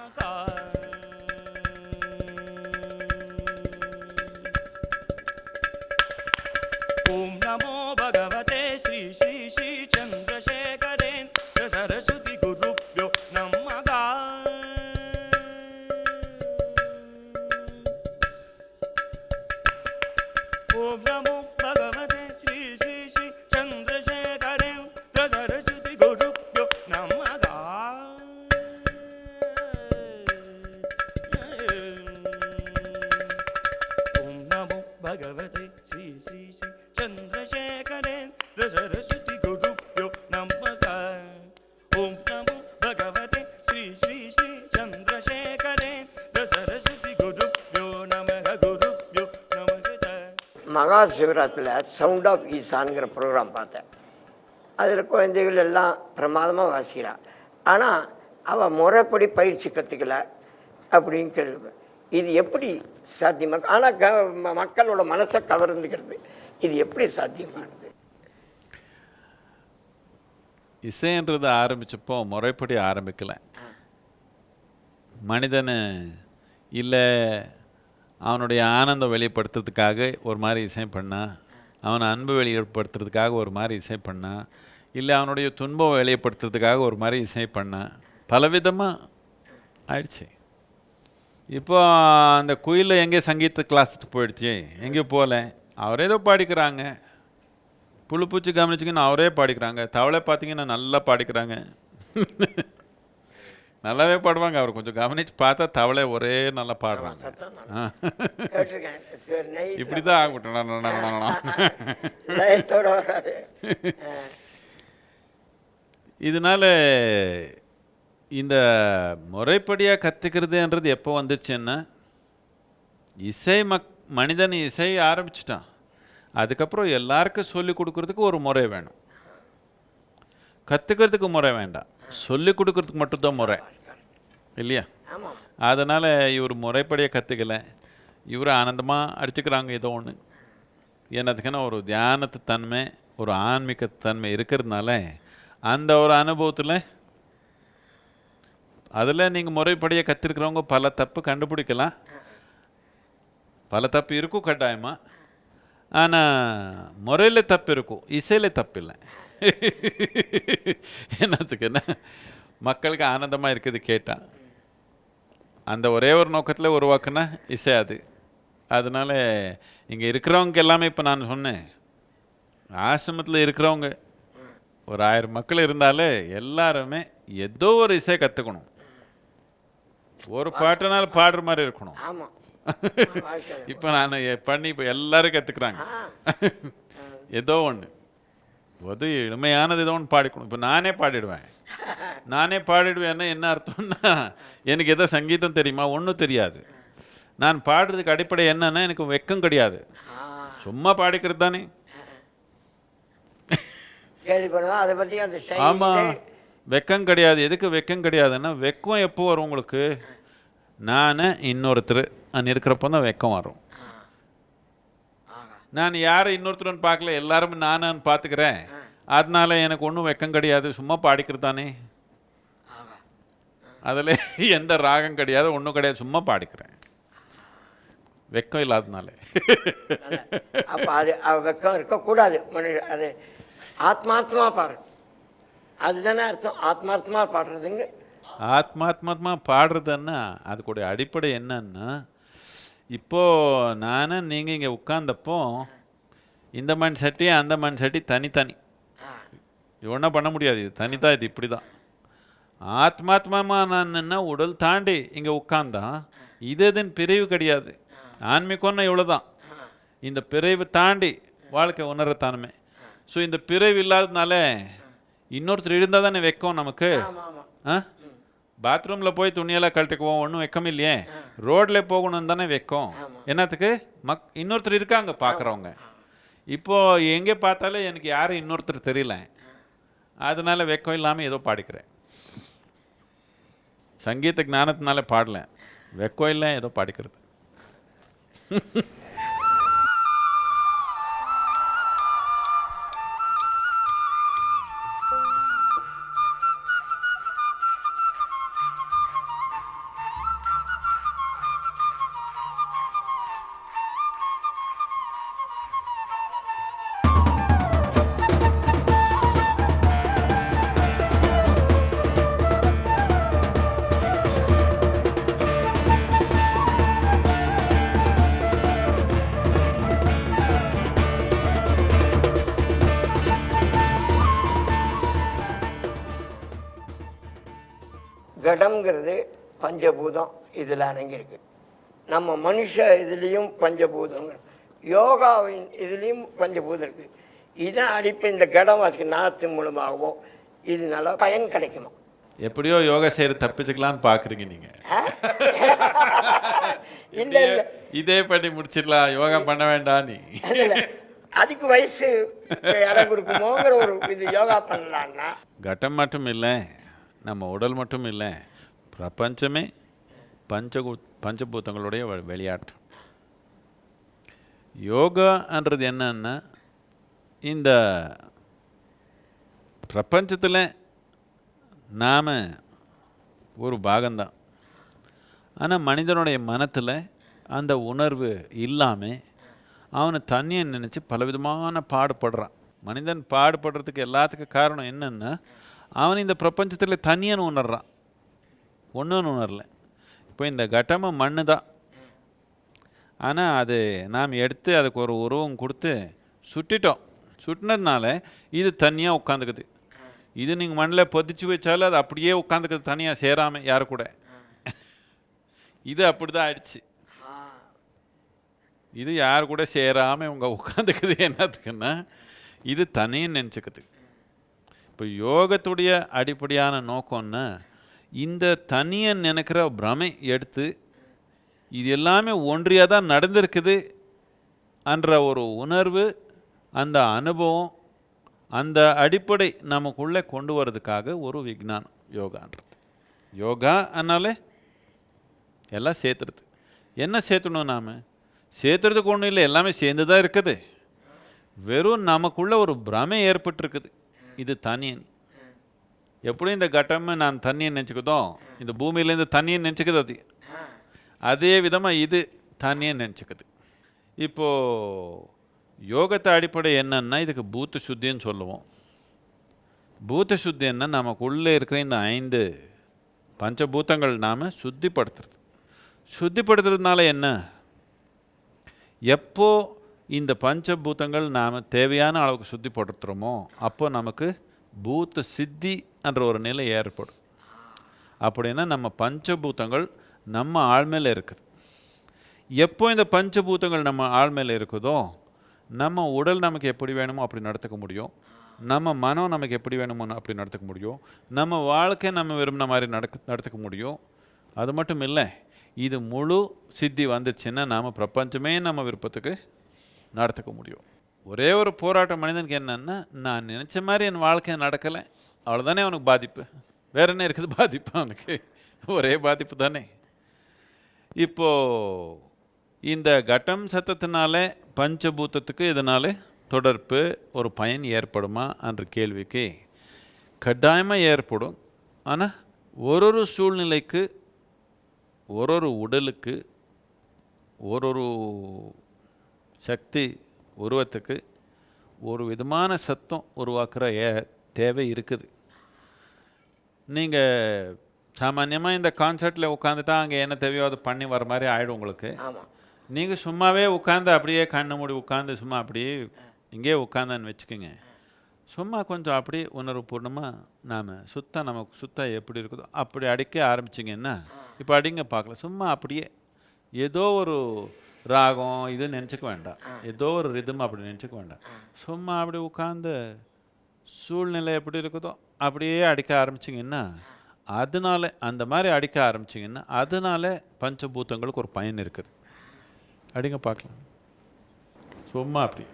Speaker 5: ஓம் நமோ பகவதே ஸ்ரீ ஸ்ரீ ஸ்ரீ சந்திரசேகரேந்திர சரஸ்வதி குருப்யோ நமஹ. ஓம் நமோ பகவதே ஸ்ரீ ஸ்ரீ ஸ்ரீ சந்திரசேகரேந்திர சரஸ்வதி குருப்யோ நமஹ. ஓம் நமோ பகவதே ஸ்ரீ ஸ்ரீ ஸ்ரீ சந்திரசேகரேந்திர சரஸ்வதி குருப்யோ நமஹ. ஓம் நமோ பகவதே ஸ்ரீ ஸ்ரீ ஸ்ரீ சந்திரசேகரேந்திர சரஸ்வதி குருப்யோ நமஹ. குருப்யோ நமஹ.
Speaker 2: மகா சிவராத்திரியில் சவுண்ட் ஆஃப் ஈசான்ங்கிற ப்ரோக்ராம் பார்த்தேன். அதில் குழந்தைகள் எல்லாம் பிரமாதமாக வாசிக்கிறாள். ஆனால் அவள் முறைப்படி பயிற்சி கற்றுக்கல அப்படின்னு கேள்வி. இது எப்படி சாத்தியமாக? ஆனால் மக்களோட மனசை கவர்ந்துக்கிறது. இது எப்படி சாத்தியமானது?
Speaker 3: இசைன்றது ஆரம்பித்தப்போ முறைப்படி ஆரம்பிக்கலை. மனிதன் இல்லை அவனுடைய ஆனந்தம் வெளிப்படுத்துறதுக்காக ஒரு மாதிரி இசை பண்ணா, அவனை அன்பு வெளிப்படுத்துறதுக்காக ஒரு மாதிரி இசை பண்ணா, இல்லை அவனுடைய துன்பம் வெளிப்படுத்துறதுக்காக ஒரு மாதிரி இசை பண்ணா, பலவிதமாக ஆயிடுச்சு. இப்போ அந்த குயில் எங்கே சங்கீத கிளாஸுக்கு போயிடுச்சு, எங்கேயும் போகல, அவரே ஏதோ பாடிக்கிறாங்க. புழுப்பூச்சி கவனிச்சிங்கன்னு அவரே பாடிக்கிறாங்க. தவளை பார்த்தீங்கன்னா நல்லா பாடிக்கிறாங்க, நல்லாவே பாடுவாங்க. அவர் கொஞ்சம் கவனித்து பார்த்தா தவளை ஒரே நல்லா பாடுறாங்க. இப்படி தான் ஆகட்டும். இதனால இந்த முறைப்படியாக கற்றுக்கிறதுன்றது எப்போ வந்துச்சுன்னா இசை மனிதன் இசை ஆரம்பிச்சிட்டான். அதுக்கப்புறம் எல்லாருக்கும் சொல்லிக் கொடுக்கறதுக்கு ஒரு முறை வேணும். கற்றுக்கிறதுக்கு முறை வேண்டாம், சொல்லிக் கொடுக்கறதுக்கு மட்டும்தான் முறை இல்லையா? அதனால் இவர் முறைப்படியாக கற்றுக்கலை, இவர் ஆனந்தமாக அடிச்சுக்கிறாங்க ஏதோ ஒன்று. என்னதுக்குன்னா ஒரு தியானத்து தன்மை, ஒரு ஆன்மீக தன்மை இருக்கிறதுனால அந்த ஒரு அனுபவத்தில் அதில் நீங்கள் முறைப்படியாக கற்றுருக்கிறவங்க பல தப்பு கண்டுபிடிக்கலாம், பல தப்பு இருக்கும் கட்டாயமாக. ஆனால் முறையில் தப்பு இருக்கும், இசையில் தப்பு இல்லை. என்னத்துக்குன்னா மக்களுக்கு ஆனந்தமாக இருக்குது கேட்டால், அந்த ஒரே ஒரு நோக்கத்தில் உருவாக்குனா இசை அது. அதனால் இங்கே இருக்கிறவங்க எல்லாமே இப்போ நான் சொன்னேன், ஆசிரமத்தில் இருக்கிறவங்க ஒரு 1000 மக்கள் இருந்தாலே எல்லாருமே ஏதோ ஒரு இசை கற்றுக்கணும். ஒரு பாட்டுனால பாடுற மாதிரி இருக்கணும்.
Speaker 2: ஆமாம்.
Speaker 3: இப்போ நான் பண்ணி இப்போ எல்லாரும் கற்றுக்குறாங்க. ஏதோ ஒன்று அது எளிமையானது ஏதோ ஒன்று பாடிக்கணும். இப்போ நானே பாடிடுவேன்னா என்ன அர்த்தம்னா, எனக்கு எதோ சங்கீதம் தெரியுமா? ஒன்றும் தெரியாது. நான் பாடுறதுக்கு அடிப்படை என்னன்னா, எனக்கு வெக்கம் கிடையாது, சும்மா பாடிக்கிறது தானே.
Speaker 2: கேள்விப்படுவோம் அதை பற்றி அந்த
Speaker 3: ஆமாம், வெக்கம் கிடையாது. எதுக்கு வெக்கம் கிடையாதுன்னா, வெக்கம் எப்போ வரும் உங்களுக்கு? நான் இன்னொருத்தர் இருக்கிறப்போ தான் வெக்கம் வரும். நான் யாரை இன்னொருத்தருன்னு பார்க்கல, எல்லாரும் நான் பார்த்துக்கிறேன், அதனால எனக்கு ஒன்றும் வெக்கம் கிடையாது, சும்மா பாடிக்கிறது தானே. அதில் எந்த ராகம் கிடையாது, ஒன்றும் கிடையாது, சும்மா பாடிக்கிறேன், வெக்கம் இல்லாதனால.
Speaker 2: அப்போ அது வெக்கம் இருக்கக்கூடாது மனுஷன். அது ஆத்மார்த்தமாக பாடு, அதுதானே அர்த்தம். ஆத்மார்த்தமாக பாடுறதுங்க.
Speaker 3: ஆத்மாத்மா பாடுறதுன்னா அதுக்குடைய அடிப்படை என்னன்னா, இப்போது நான் நீங்கள் இங்கே உட்கார்ந்தப்போ இந்த மண் சட்டி அந்த மண் சட்டி தனித்தனி, இது ஒன்றும் பண்ண முடியாது, இது தனிதான், இது இப்படி தான். ஆத்மாத்மாமா நான் உடல் தாண்டி இங்கே உட்கார்ந்தா இது எதுன்னு பிரிவு கிடையாது. ஆன்மீகம்னா இவ்வளோ தான், இந்த பிரிவு தாண்டி வாழ்க்கை உணரத்தானுமே. ஸோ இந்த பிரிவு இல்லாததுனால இன்னொருத்தர் இருந்தால் தானே வெக்கம் நமக்கு. ஆ, பாத்ரூமில் போய் துணியெல்லாம் கழட்டிக்குவோம், ஒன்றும் வெக்கம் இல்லையே. ரோட்டில் போகணும் தானே வெக்கம். என்னத்துக்கு? இன்னொருத்தர் இருக்காங்க பார்க்குறவங்க. இப்போது எங்கே பார்த்தாலும் எனக்கு யாரும் இன்னொருத்தர் தெரியல, அதனால வெக்கம் இல்லாமல் ஏதோ பாடிக்கிறேன். சங்கீத ஞானத்தினால பாடல, வெக்கம் இல்லை, ஏதோ பாடிக்கிறது.
Speaker 2: கடம்ங்கிறது பஞ்சபூதம் இதில் அடங்கியிருக்கு. நம்ம மனுஷ இதுலேயும் பஞ்சபூதம், யோகாவின் இதுலேயும் பஞ்சபூதம் இருக்குது. இதான் அடிப்பை. இந்த கடம் வாசிக்க நாற்று மூலமாகவோ இதனால பயன் கிடைக்குமா?
Speaker 3: எப்படியோ யோகா செய்கிற தப்பிச்சுக்கலான்னு பார்க்குறீங்க நீங்கள்.
Speaker 2: இல்லை இல்லை,
Speaker 3: இதே பண்ணி முடிச்சிடலாம், யோகா பண்ண வேண்டாம் நீ.
Speaker 2: அதுக்கு வயசு இடம் கொடுக்குமோங்கிற ஒரு இது யோகா பண்ணலான்னா.
Speaker 3: கட்டம் மட்டும் இல்லை, நம்ம உடல் மட்டும் இல்லை, பிரபஞ்சமே பஞ்சபூதங்களுடைய விளையாட்டு. யோகான்றது என்னன்னா, இந்த பிரபஞ்சத்தில் நாம் ஒரு பாகம்தான். ஆனால் மனிதனுடைய மனத்தில் அந்த உணர்வு இல்லாமல் அவனை தண்ணியை நினச்சி பலவிதமான பாடுபடுறான். மனிதன் பாடுபடுறதுக்கு எல்லாத்துக்கும் காரணம் என்னென்னா, அவன் இந்த பிரபஞ்சத்தில் தனியன்னு உணர்றான், ஒன்றுன்னு உணரல. இப்போ இந்த கட்டமும் மண்ணு தான், ஆனால் அது நாம் எடுத்து அதுக்கு ஒரு உருவம் கொடுத்து சுட்டிட்டோம். சுட்டினதுனால இது தனியாக உட்காந்துக்குது. இது நீங்கள் மண்ணில் பொதிச்சு வச்சாலும் அது அப்படியே உட்காந்துக்குது, தனியாக சேராமல் யாரு கூட. இது அப்படி தான் ஆயிடுச்சு. இது யார் கூட சேராமல் இவங்க உட்காந்துக்குது. என்னத்துக்குன்னா இது தனின்னு நினச்சிக்குது. இப்போ யோகத்துடைய அடிப்படையான நோக்கம்னா, இந்த தனியை நினைக்கிற பிரமை எடுத்து இது எல்லாமே ஒன்றியாக தான் நடந்திருக்குது என்ற ஒரு உணர்வு, அந்த அனுபவம், அந்த அடிப்படை நமக்குள்ளே கொண்டு வர்றதுக்காக ஒரு விஞ்ஞானம் யோகான்றது. யோகா அதனால எல்லாம் சேர்த்துறது. என்ன சேர்த்துணும்? நாம் சேர்த்துறதுக்கு ஒன்றும் இல்லை, எல்லாமே சேர்ந்து தான் இருக்குது. வெறும் நமக்குள்ள ஒரு பிரமை ஏற்பட்டிருக்குது, இது தண்ணின்னு. எப்படி இந்த கட்டம் நான் தண்ணியை நினச்சிக்குதோ, இந்த பூமியிலேருந்து தண்ணியை நினச்சிக்குது அது, அதே விதமாக இது தண்ணியை நினச்சிக்குது. இப்போது யோகத்தை அடிப்படை என்னன்னா இதுக்கு பூத்த சுத்தின்னு சொல்லுவோம். பூத்த சுத்தி என்ன, நமக்குள்ளே இருக்கிற இந்த 5 பஞ்சபூதங்கள் நாம் சுத்திப்படுத்துறது. சுத்திப்படுத்துறதுனால என்ன, எப்போ இந்த பஞ்சபூதங்கள் நாம் தேவையான அளவுக்கு சுத்திப்படுத்துகிறோமோ அப்போ நமக்கு பூத்த சித்தி என்ற ஒரு நிலை ஏற்படும். அப்படின்னா நம்ம பஞ்சபூதங்கள் நம்ம ஆழ்மையில் இருக்குது. எப்போ இந்த பஞ்சபூதங்கள் நம்ம ஆழ்மையில் இருக்குதோ நம்ம உடல் நமக்கு எப்படி வேணுமோ அப்படி நடத்துக்க முடியும், நம்ம மனம் நமக்கு எப்படி வேணுமோ அப்படி நடத்துக்க முடியும், நம்ம வாழ்க்கை நம்ம விரும்பின மாதிரி நடத்துக்க முடியும். அது மட்டும் இல்லை, இது முழு சித்தி வந்துச்சுன்னா நாம் பிரபஞ்சமே நம்ம விருப்பத்துக்கு நடத்துக்க முடியும். ஒரே ஒரு போராட்டம் மனிதனுக்கு என்னன்னா, நான் நினச்ச மாதிரி என் வாழ்க்கை நடக்கலை, அவ்வளோதானே அவனுக்கு பாதிப்பு. வேற என்ன இருக்குது பாதிப்பு அவனுக்கு? ஒரே பாதிப்பு தானே. இப்போது இந்த கட்டம் சத்தத்தினால பஞ்சபூதத்துக்கு இதனால் தொடர்பு ஒரு பயன் ஏற்படுமா என்ற கேள்விக்கு கட்டாயமாக ஏற்படும். ஆனால் ஒரு சூழ்நிலைக்கு, ஒரு உடலுக்கு, ஒரு சக்தி உருவத்துக்கு ஒரு விதமான சத்தம் உருவாக்குற தேவை இருக்குது. நீங்கள் சாமான்யமாக இந்த கான்சர்ட்டில் உட்காந்துட்டா அங்கே என்ன தேவையோ அது பண்ணி வர மாதிரி ஆகிடும் உங்களுக்கு.
Speaker 2: ஆமாம்.
Speaker 3: நீங்கள் சும்மாவே உட்காந்து அப்படியே கண்ணை மூடி உட்காந்து சும்மா அப்படியே இங்கே உட்காந்தான்னு வச்சுக்கோங்க, சும்மா கொஞ்சம் அப்படி உணர்வுபூர்ணமாக நமக்கு சுத்தம் எப்படி இருக்குதோ அப்படி அடிக்க ஆரம்பிச்சிங்கன்னா, இப்போ அடிங்க பார்க்கலாம், சும்மா அப்படியே ஏதோ ஒரு ராகம் இது நினச்சிக்க வேண்டாம், ஏதோ ஒரு ரிதம் அப்படி நினச்சிக்க வேண்டாம், சும்மா அப்படி உட்காந்து சூழ்நிலை எப்படி இருக்குதோ அப்படியே அடிக்க ஆரம்பிச்சிங்கன்னா, அதனால அந்த மாதிரி அடிக்க ஆரம்பிச்சிங்கன்னா அதனால பஞ்சபூதங்களுக்கு ஒரு பயன் இருக்குது. அடிங்க பார்க்கலாம், சும்மா அப்படி.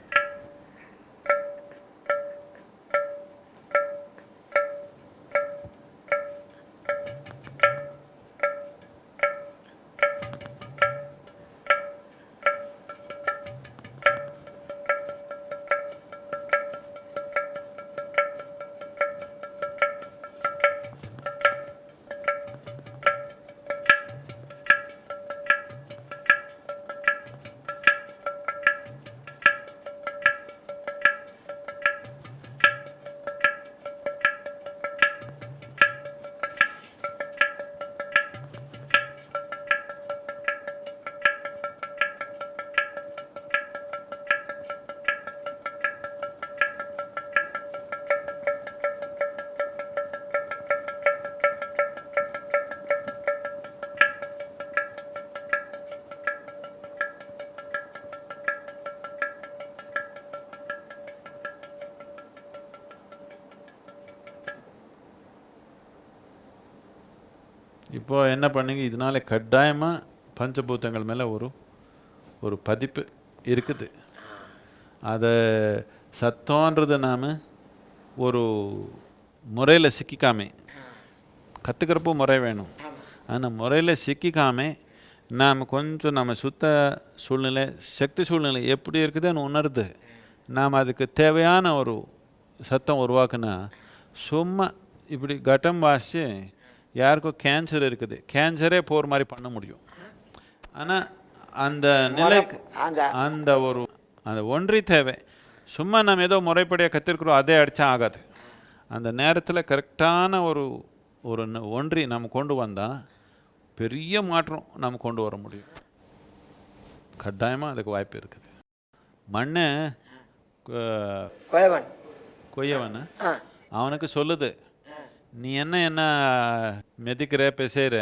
Speaker 3: இப்போது என்ன பண்ணுங்க, இதனால கட்டாயமாக பஞ்சபூதங்கள் மேலே ஒரு பதிப்பு இருக்குது. அதை சத்தம்ன்றதை நாம் ஒரு முறையில் சிக்கிக்காமே, கற்றுக்கிறப்போ முறை வேணும், ஆனால் முறையில் சிக்கிக்காமே நாம் கொஞ்சம் நம்ம சுத்த சூழ்நிலை சக்தி சூழ்நிலை எப்படி இருக்குதுன்னு உணருது, நாம் அதுக்கு தேவையான ஒரு சத்தம் உருவாக்குனா, சும்மா இப்படி கட்டம் வாசித்து யாருக்கும் கேன்சர் இருக்குது, கேன்சரே போகிற மாதிரி பண்ண முடியும். ஆனால் அந்த நிலைக்கு அந்த ஒன்றி தேவை. சும்மா நம்ம ஏதோ முறைப்படியாக கற்றுருக்குறோம் அதே அடித்தா ஆகாது. அந்த நேரத்தில் கரெக்டான ஒரு ஒன்றி நம்ம கொண்டு வந்தால் பெரிய மாற்றம் நம்ம கொண்டு வர முடியும். கட்டாயமாக அதுக்கு வாய்ப்பு இருக்குது. மண்ணை கொய்யவன் அவனுக்கு சொல்லுது, நீ என்ன மெதிக்கிற பிசைற,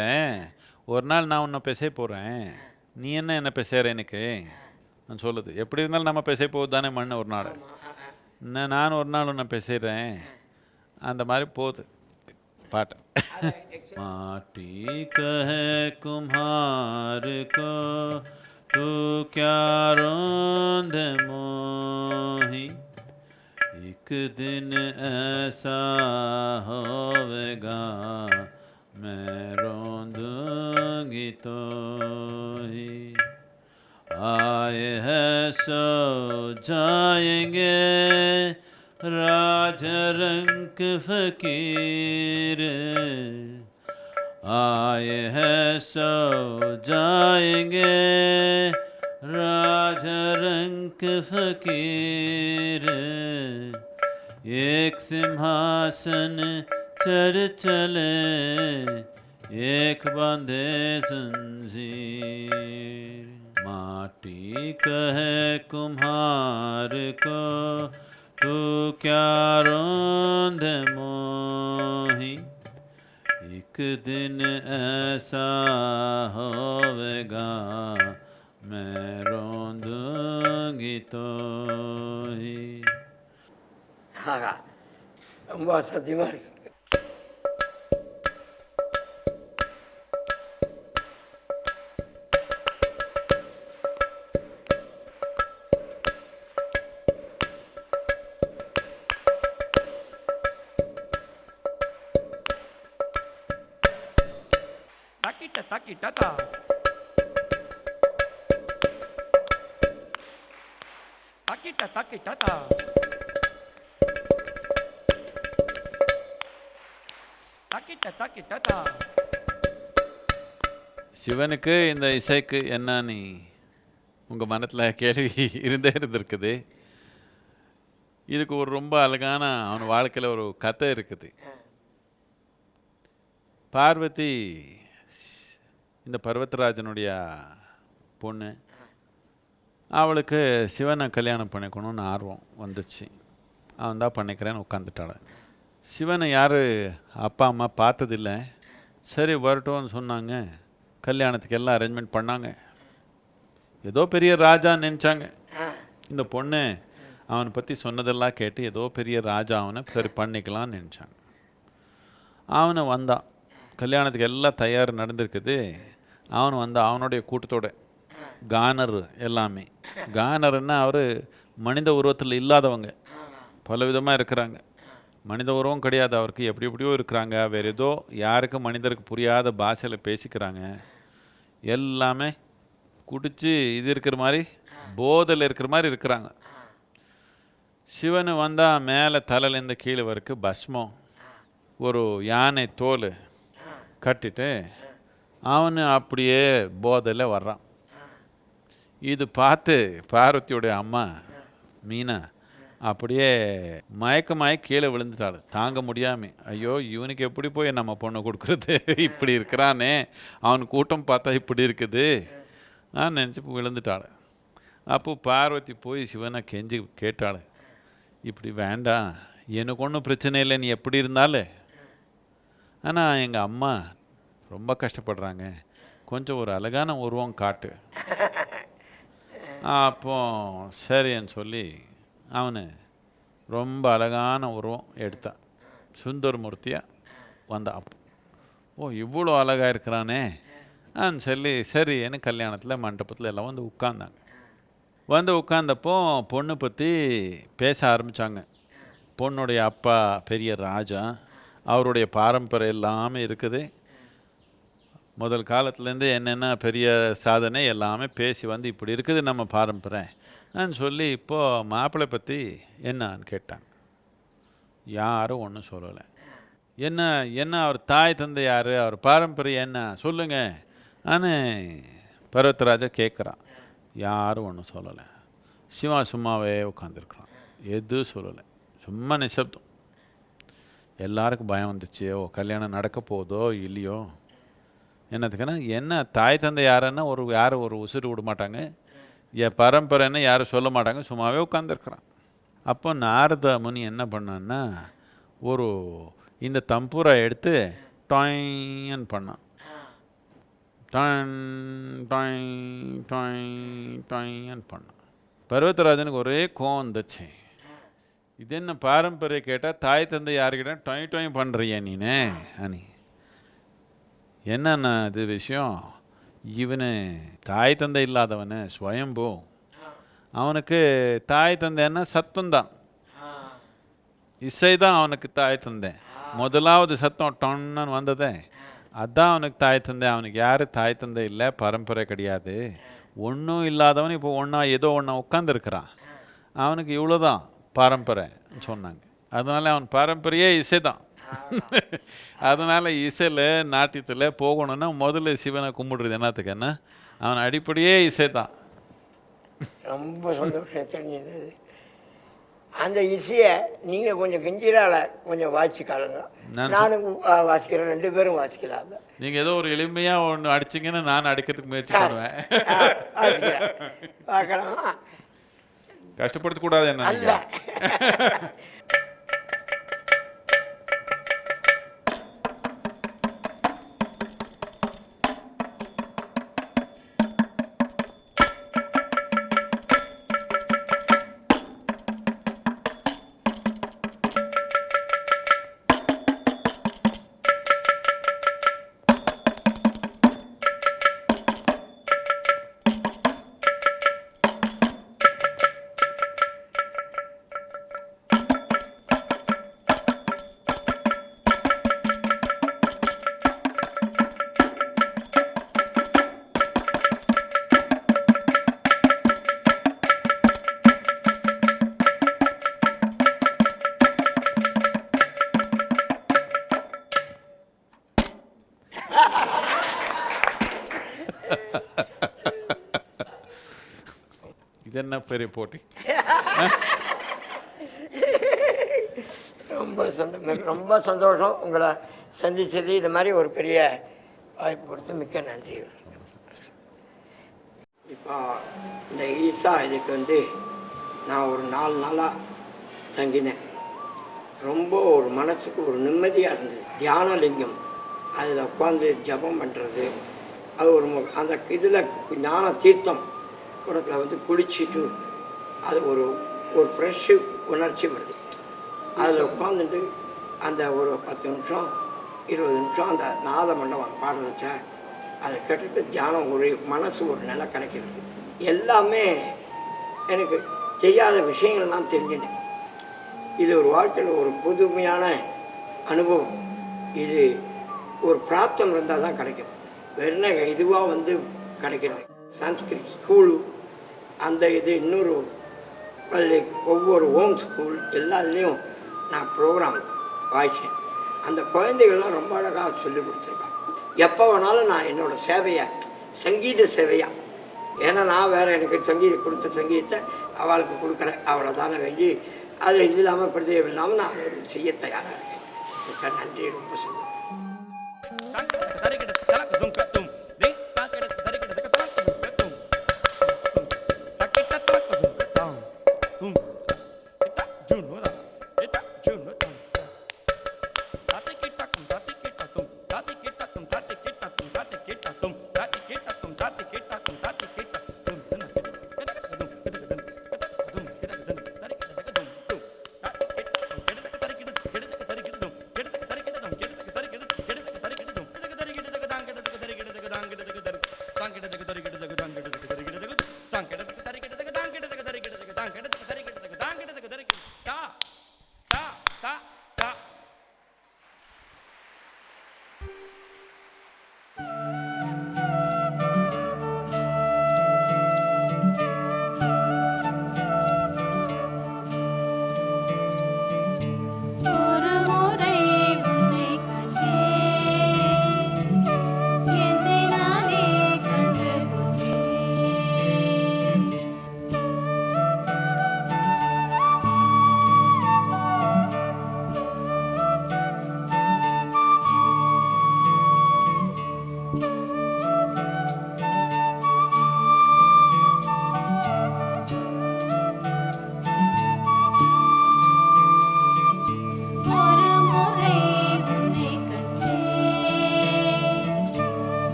Speaker 3: ஒரு நாள் நான் உன்னை பிசை போகிறேன், நீ என்ன பிசைற எனக்கு நான் சொல்லுது. எப்படி இருந்தாலும் நம்ம பிசை போகுது தானே மண் ஒரு நாள், நான் ஒரு நாள் உன்னை பிசைறேன், அந்த மாதிரி போகுது பாட்டு. மாட்டி கஹே கும்ஹார் கோ தூ க்யா ரோந்த மோஹி, एक दिन ऐसा होवेगा मैं रोंदूंगी तो ही, आए हैं सो जाएंगे रंक फकीर आए हैं सो जाएंगे राजा रंक फकीर एक सिंहासन चढ़ चले एक बांधे जंजीर माटी कहे कुम्हार को तू क्या रोंदे मोही एक दिन ऐसा होवेगा मैं रोंदूंगी तो ही
Speaker 2: ஆகா ரொம்ப சத்தியமாக இருக்கு.
Speaker 5: Takita takita ta. Takita takita ta. Takita takita ta.
Speaker 3: சிவனுக்கு இந்த இசைக்கு என்ன நீ உங்கள் மனத்தில் கேள்வி இருந்திருக்குது. இதுக்கு ஒரு ரொம்ப அழகான அவன் வாழ்க்கையில் ஒரு கதை இருக்குது. பார்வதி இந்த பர்வதராஜனுடைய பொண்ணு. அவளுக்கு சிவனை கல்யாணம் பண்ணிக்கணும்னு ஆர்வம் வந்துச்சு. அவன் தான் பண்ணிக்கிறேன்னு உட்காந்துட்டாள். சிவனை யார் அப்பா அம்மா பார்த்ததில்லை. சரி வரட்டும்னு சொன்னாங்க. கல்யாணத்துக்கு எல்லாம் அரேஞ்ச்மெண்ட் பண்ணாங்க. ஏதோ பெரிய ராஜா நினச்சாங்க. இந்த பொண்ணு அவனை பற்றி சொன்னதெல்லாம் கேட்டு ஏதோ பெரிய ராஜா அவனை சரி பண்ணிக்கலாம்னு நினச்சாங்க. அவனை வந்தான். கல்யாணத்துக்கு எல்லாம் தயார் நடந்திருக்குது. அவன் வந்தான் அவனுடைய கூட்டத்தோட. கானர் எல்லாமே. கானர்ன்னா அவர் மனித உருவத்தில் இல்லாதவங்க. பலவிதமாக இருக்கிறாங்க. மனித உருவம் கிடையாது அவருக்கு. எப்படி எப்படியோ இருக்கிறாங்க. வேறு ஏதோ யாருக்கும் மனிதருக்கு புரியாத பாஷையில் பேசிக்கிறாங்க. எல்லாமே குடிச்சு இது இருக்கிற மாதிரி போதையில் இருக்கிற மாதிரி இருக்கிறாங்க. சிவனு வந்தால் மேலே தலையிலேருந்து கீழே வரைக்கும் பஸ்மம் ஒரு யானை தோல் கட்டிட்டு அவனு அப்படியே போதையில் வர்றான். இது பார்த்து பார்வதியோடைய அம்மா மீனா அப்படியே மயக்கமாய் கீழே விழுந்துட்டாள். தாங்க முடியாமல் ஐயோ இவனுக்கு எப்படி போய் நம்ம பொண்ணு கொடுக்குறது, இப்படி இருக்கிறானே, அவன் கூட்டம் பார்த்தா இப்படி இருக்குது நான் நினச்சி விழுந்துட்டாள். அப்போது பார்வதி போய் சிவனை கெஞ்சி கேட்டாள், இப்படி வேண்டாம், எனக்கு ஒன்றும் பிரச்சனை இல்லை, நீ எப்படி இருந்தாலும், ஆனால் எங்கள் அம்மா ரொம்ப கஷ்டப்படுறாங்க, கொஞ்சம் ஒரு அழகான உருவம் காட்டு. அப்போ சரின்னு சொல்லி அவனு ரொம்ப அழகான உருவம் எடுத்தான். சுந்தரமூர்த்தியாக வந்தான். அப்போ ஓ இவ்வளோ அழகாக இருக்கிறானே சொல்லி சரின்னு கல்யாணத்தில் மண்டபத்தில் எல்லாம் வந்து உட்கார்ந்தாங்க. வந்து உட்கார்ந்தப்போ பொண்ணு பற்றி பேச ஆரம்பித்தாங்க. பொண்ணுடைய அப்பா பெரிய ராஜா, அவருடைய பாரம்பரியம் எல்லாமே இருக்குது. முதல் காலத்துலேருந்து என்னென்ன பெரிய சாதனை எல்லாமே பேசி வந்து இப்படி இருக்குது நம்ம பாரம்பரியம் சொல்லி இப்போது மாப்பிள்ளை பற்றி என்னான்னு கேட்டாங்க. யாரும் ஒன்றும் சொல்லலை. என்ன என்ன அவர் தாய் தந்தை யார், அவர் பாரம்பரியம் என்ன சொல்லுங்க பர்வதராஜா கேட்குறான். யாரும் ஒன்றும் சொல்லலை. சிவா சும்மாவே உட்காந்துருக்குறான். எதுவும் சொல்லலை. சும்மா நிசப்தம். எல்லாருக்கும் பயம் வந்துச்சு. ஓ கல்யாணம் நடக்க போதோ இல்லையோ என்னத்துக்குன்னா, என்ன தாய் தந்தை யாருன்னா யாரும் ஒரு உசுறு விட மாட்டாங்க, என் பரம்பரைன்னு யாரும் சொல்ல மாட்டாங்க, சும்மாவே உட்காந்துருக்குறான். அப்போ நாரத முனி என்ன பண்ணான்னா இந்த தம்பூரா எடுத்து டாயின்னு பண்ணான். டான் டாய் டாய் டாயின்னு பண்ணான். பர்வதராஜனுக்கு ஒரே கோவம் வந்துச்சு. இது என்ன பாரம்பரியம் கேட்டால் தாய் தந்தை யாருக்கிட்ட டொய் டொய் பண்ணுறியா நீனே அனி என்னென்ன இது விஷயம். இவனு தாய் தந்தை இல்லாதவனு ஸ்வயம்பூ. அவனுக்கு தாய் தந்தைன்னா சத்தம்தான், இசை தான் அவனுக்கு தாய் தந்தை. முதலாவது சத்தம் டொன்னு வந்ததே அதுதான் அவனுக்கு தாய் தந்தை. அவனுக்கு யார் தாய் தந்தை இல்லை, பரம்பரை கிடையாது, ஒன்றும் இல்லாதவன் இப்போ ஒன்றா ஏதோ ஒன்றா உட்காந்துருக்கிறான். அவனுக்கு இவ்வளோதான் பரம்பரை சொன்னாங்க. அதனால அவன் பாரம்பரிய இசை தான். அதனால இசையில் நாட்டியத்தில் போகணுன்னா முதல்ல சிவனை கும்பிடுறது என்னத்துக்கு என்ன, அவன் அடிப்படையே இசை தான்.
Speaker 2: ரொம்ப சந்தோஷம் தெரிஞ்சது. அந்த இசையை நீங்கள் கொஞ்சம் கெஞ்சிரால கொஞ்சம் வாசிக்காலுங்க, நானும் வாசிக்கிறேன், 2 பேரும் வாசிக்கலாம்.
Speaker 3: நீங்கள் ஏதோ ஒரு எளிமையாக ஒன்று அடிச்சிங்கன்னு நான் அடிக்கிறதுக்கு முயற்சி பண்ணுவேன்.
Speaker 2: பார்க்கலாம்,
Speaker 3: கஷ்டப்படுத்தக்கூடாது என்ன
Speaker 2: அல்ல.
Speaker 3: இது என்ன பெரிய போட்டி.
Speaker 2: ரொம்ப சந்தோஷம் உங்களை சந்தித்தது. இது மாதிரி ஒரு பெரிய வாய்ப்பு கொடுத்து மிக்க நன்றி. இப்போ இந்த ஈசா இதுக்கு நான் ஒரு 4 நாளாக தங்கினேன். ரொம்ப ஒரு மனசுக்கு ஒரு நிம்மதியாக இருந்தது. தியானலிங்கம் அதில் உட்காந்து ஜபம் பண்ணுறது, அது ஒரு அந்த இதில் ஞான தீர்த்தம் கூடத்தில் குளிச்சுட்டு அது ஒரு ஒரு ஃப்ரெஷ்ஷு உணர்ச்சி வருது. அதில் உட்காந்துட்டு அந்த ஒரு 10 நிமிஷம் 20 நிமிஷம் அந்த நாத மண்டபம் பாட வச்சா அதை கேட்டுட்டு தியானம் ஒரு மனசு ஒரு நிலை கிடைக்கிறது. எல்லாமே எனக்கு தெரியாத விஷயங்கள்லாம் தெரிஞ்சினேன். இது ஒரு வாழ்க்கையில் ஒரு புதுமையான அனுபவம். இது ஒரு பிராப்தம் இருந்தால் தான் கிடைக்கும். வெறும் இதுவாக கிடைக்கிறது. சான்ஸ்கிரிட் ஸ்கூலு அந்த இது இன்னொரு பள்ளி, ஒவ்வொரு ஹோம் ஸ்கூல் எல்லாத்துலேயும் நான் ப்ரோக்ராம் வாய்ச்சேன். அந்த குழந்தைகள்லாம் ரொம்ப அழகாக சொல்லி கொடுத்துருக்காங்க. எப்போ வேணாலும் நான் என்னோடய சேவையை சங்கீத சேவையாக, ஏன்னா நான் வேறு எனக்கு கொடுத்த சங்கீதத்தை அவளுக்கு கொடுக்குறேன், அவளை தானே வேண்டி அது இது இல்லாமல் பிரதேவம் இல்லாமல் நான் செய்ய தயாராக இருக்கேன். நன்றி, ரொம்ப சந்தோஷம்.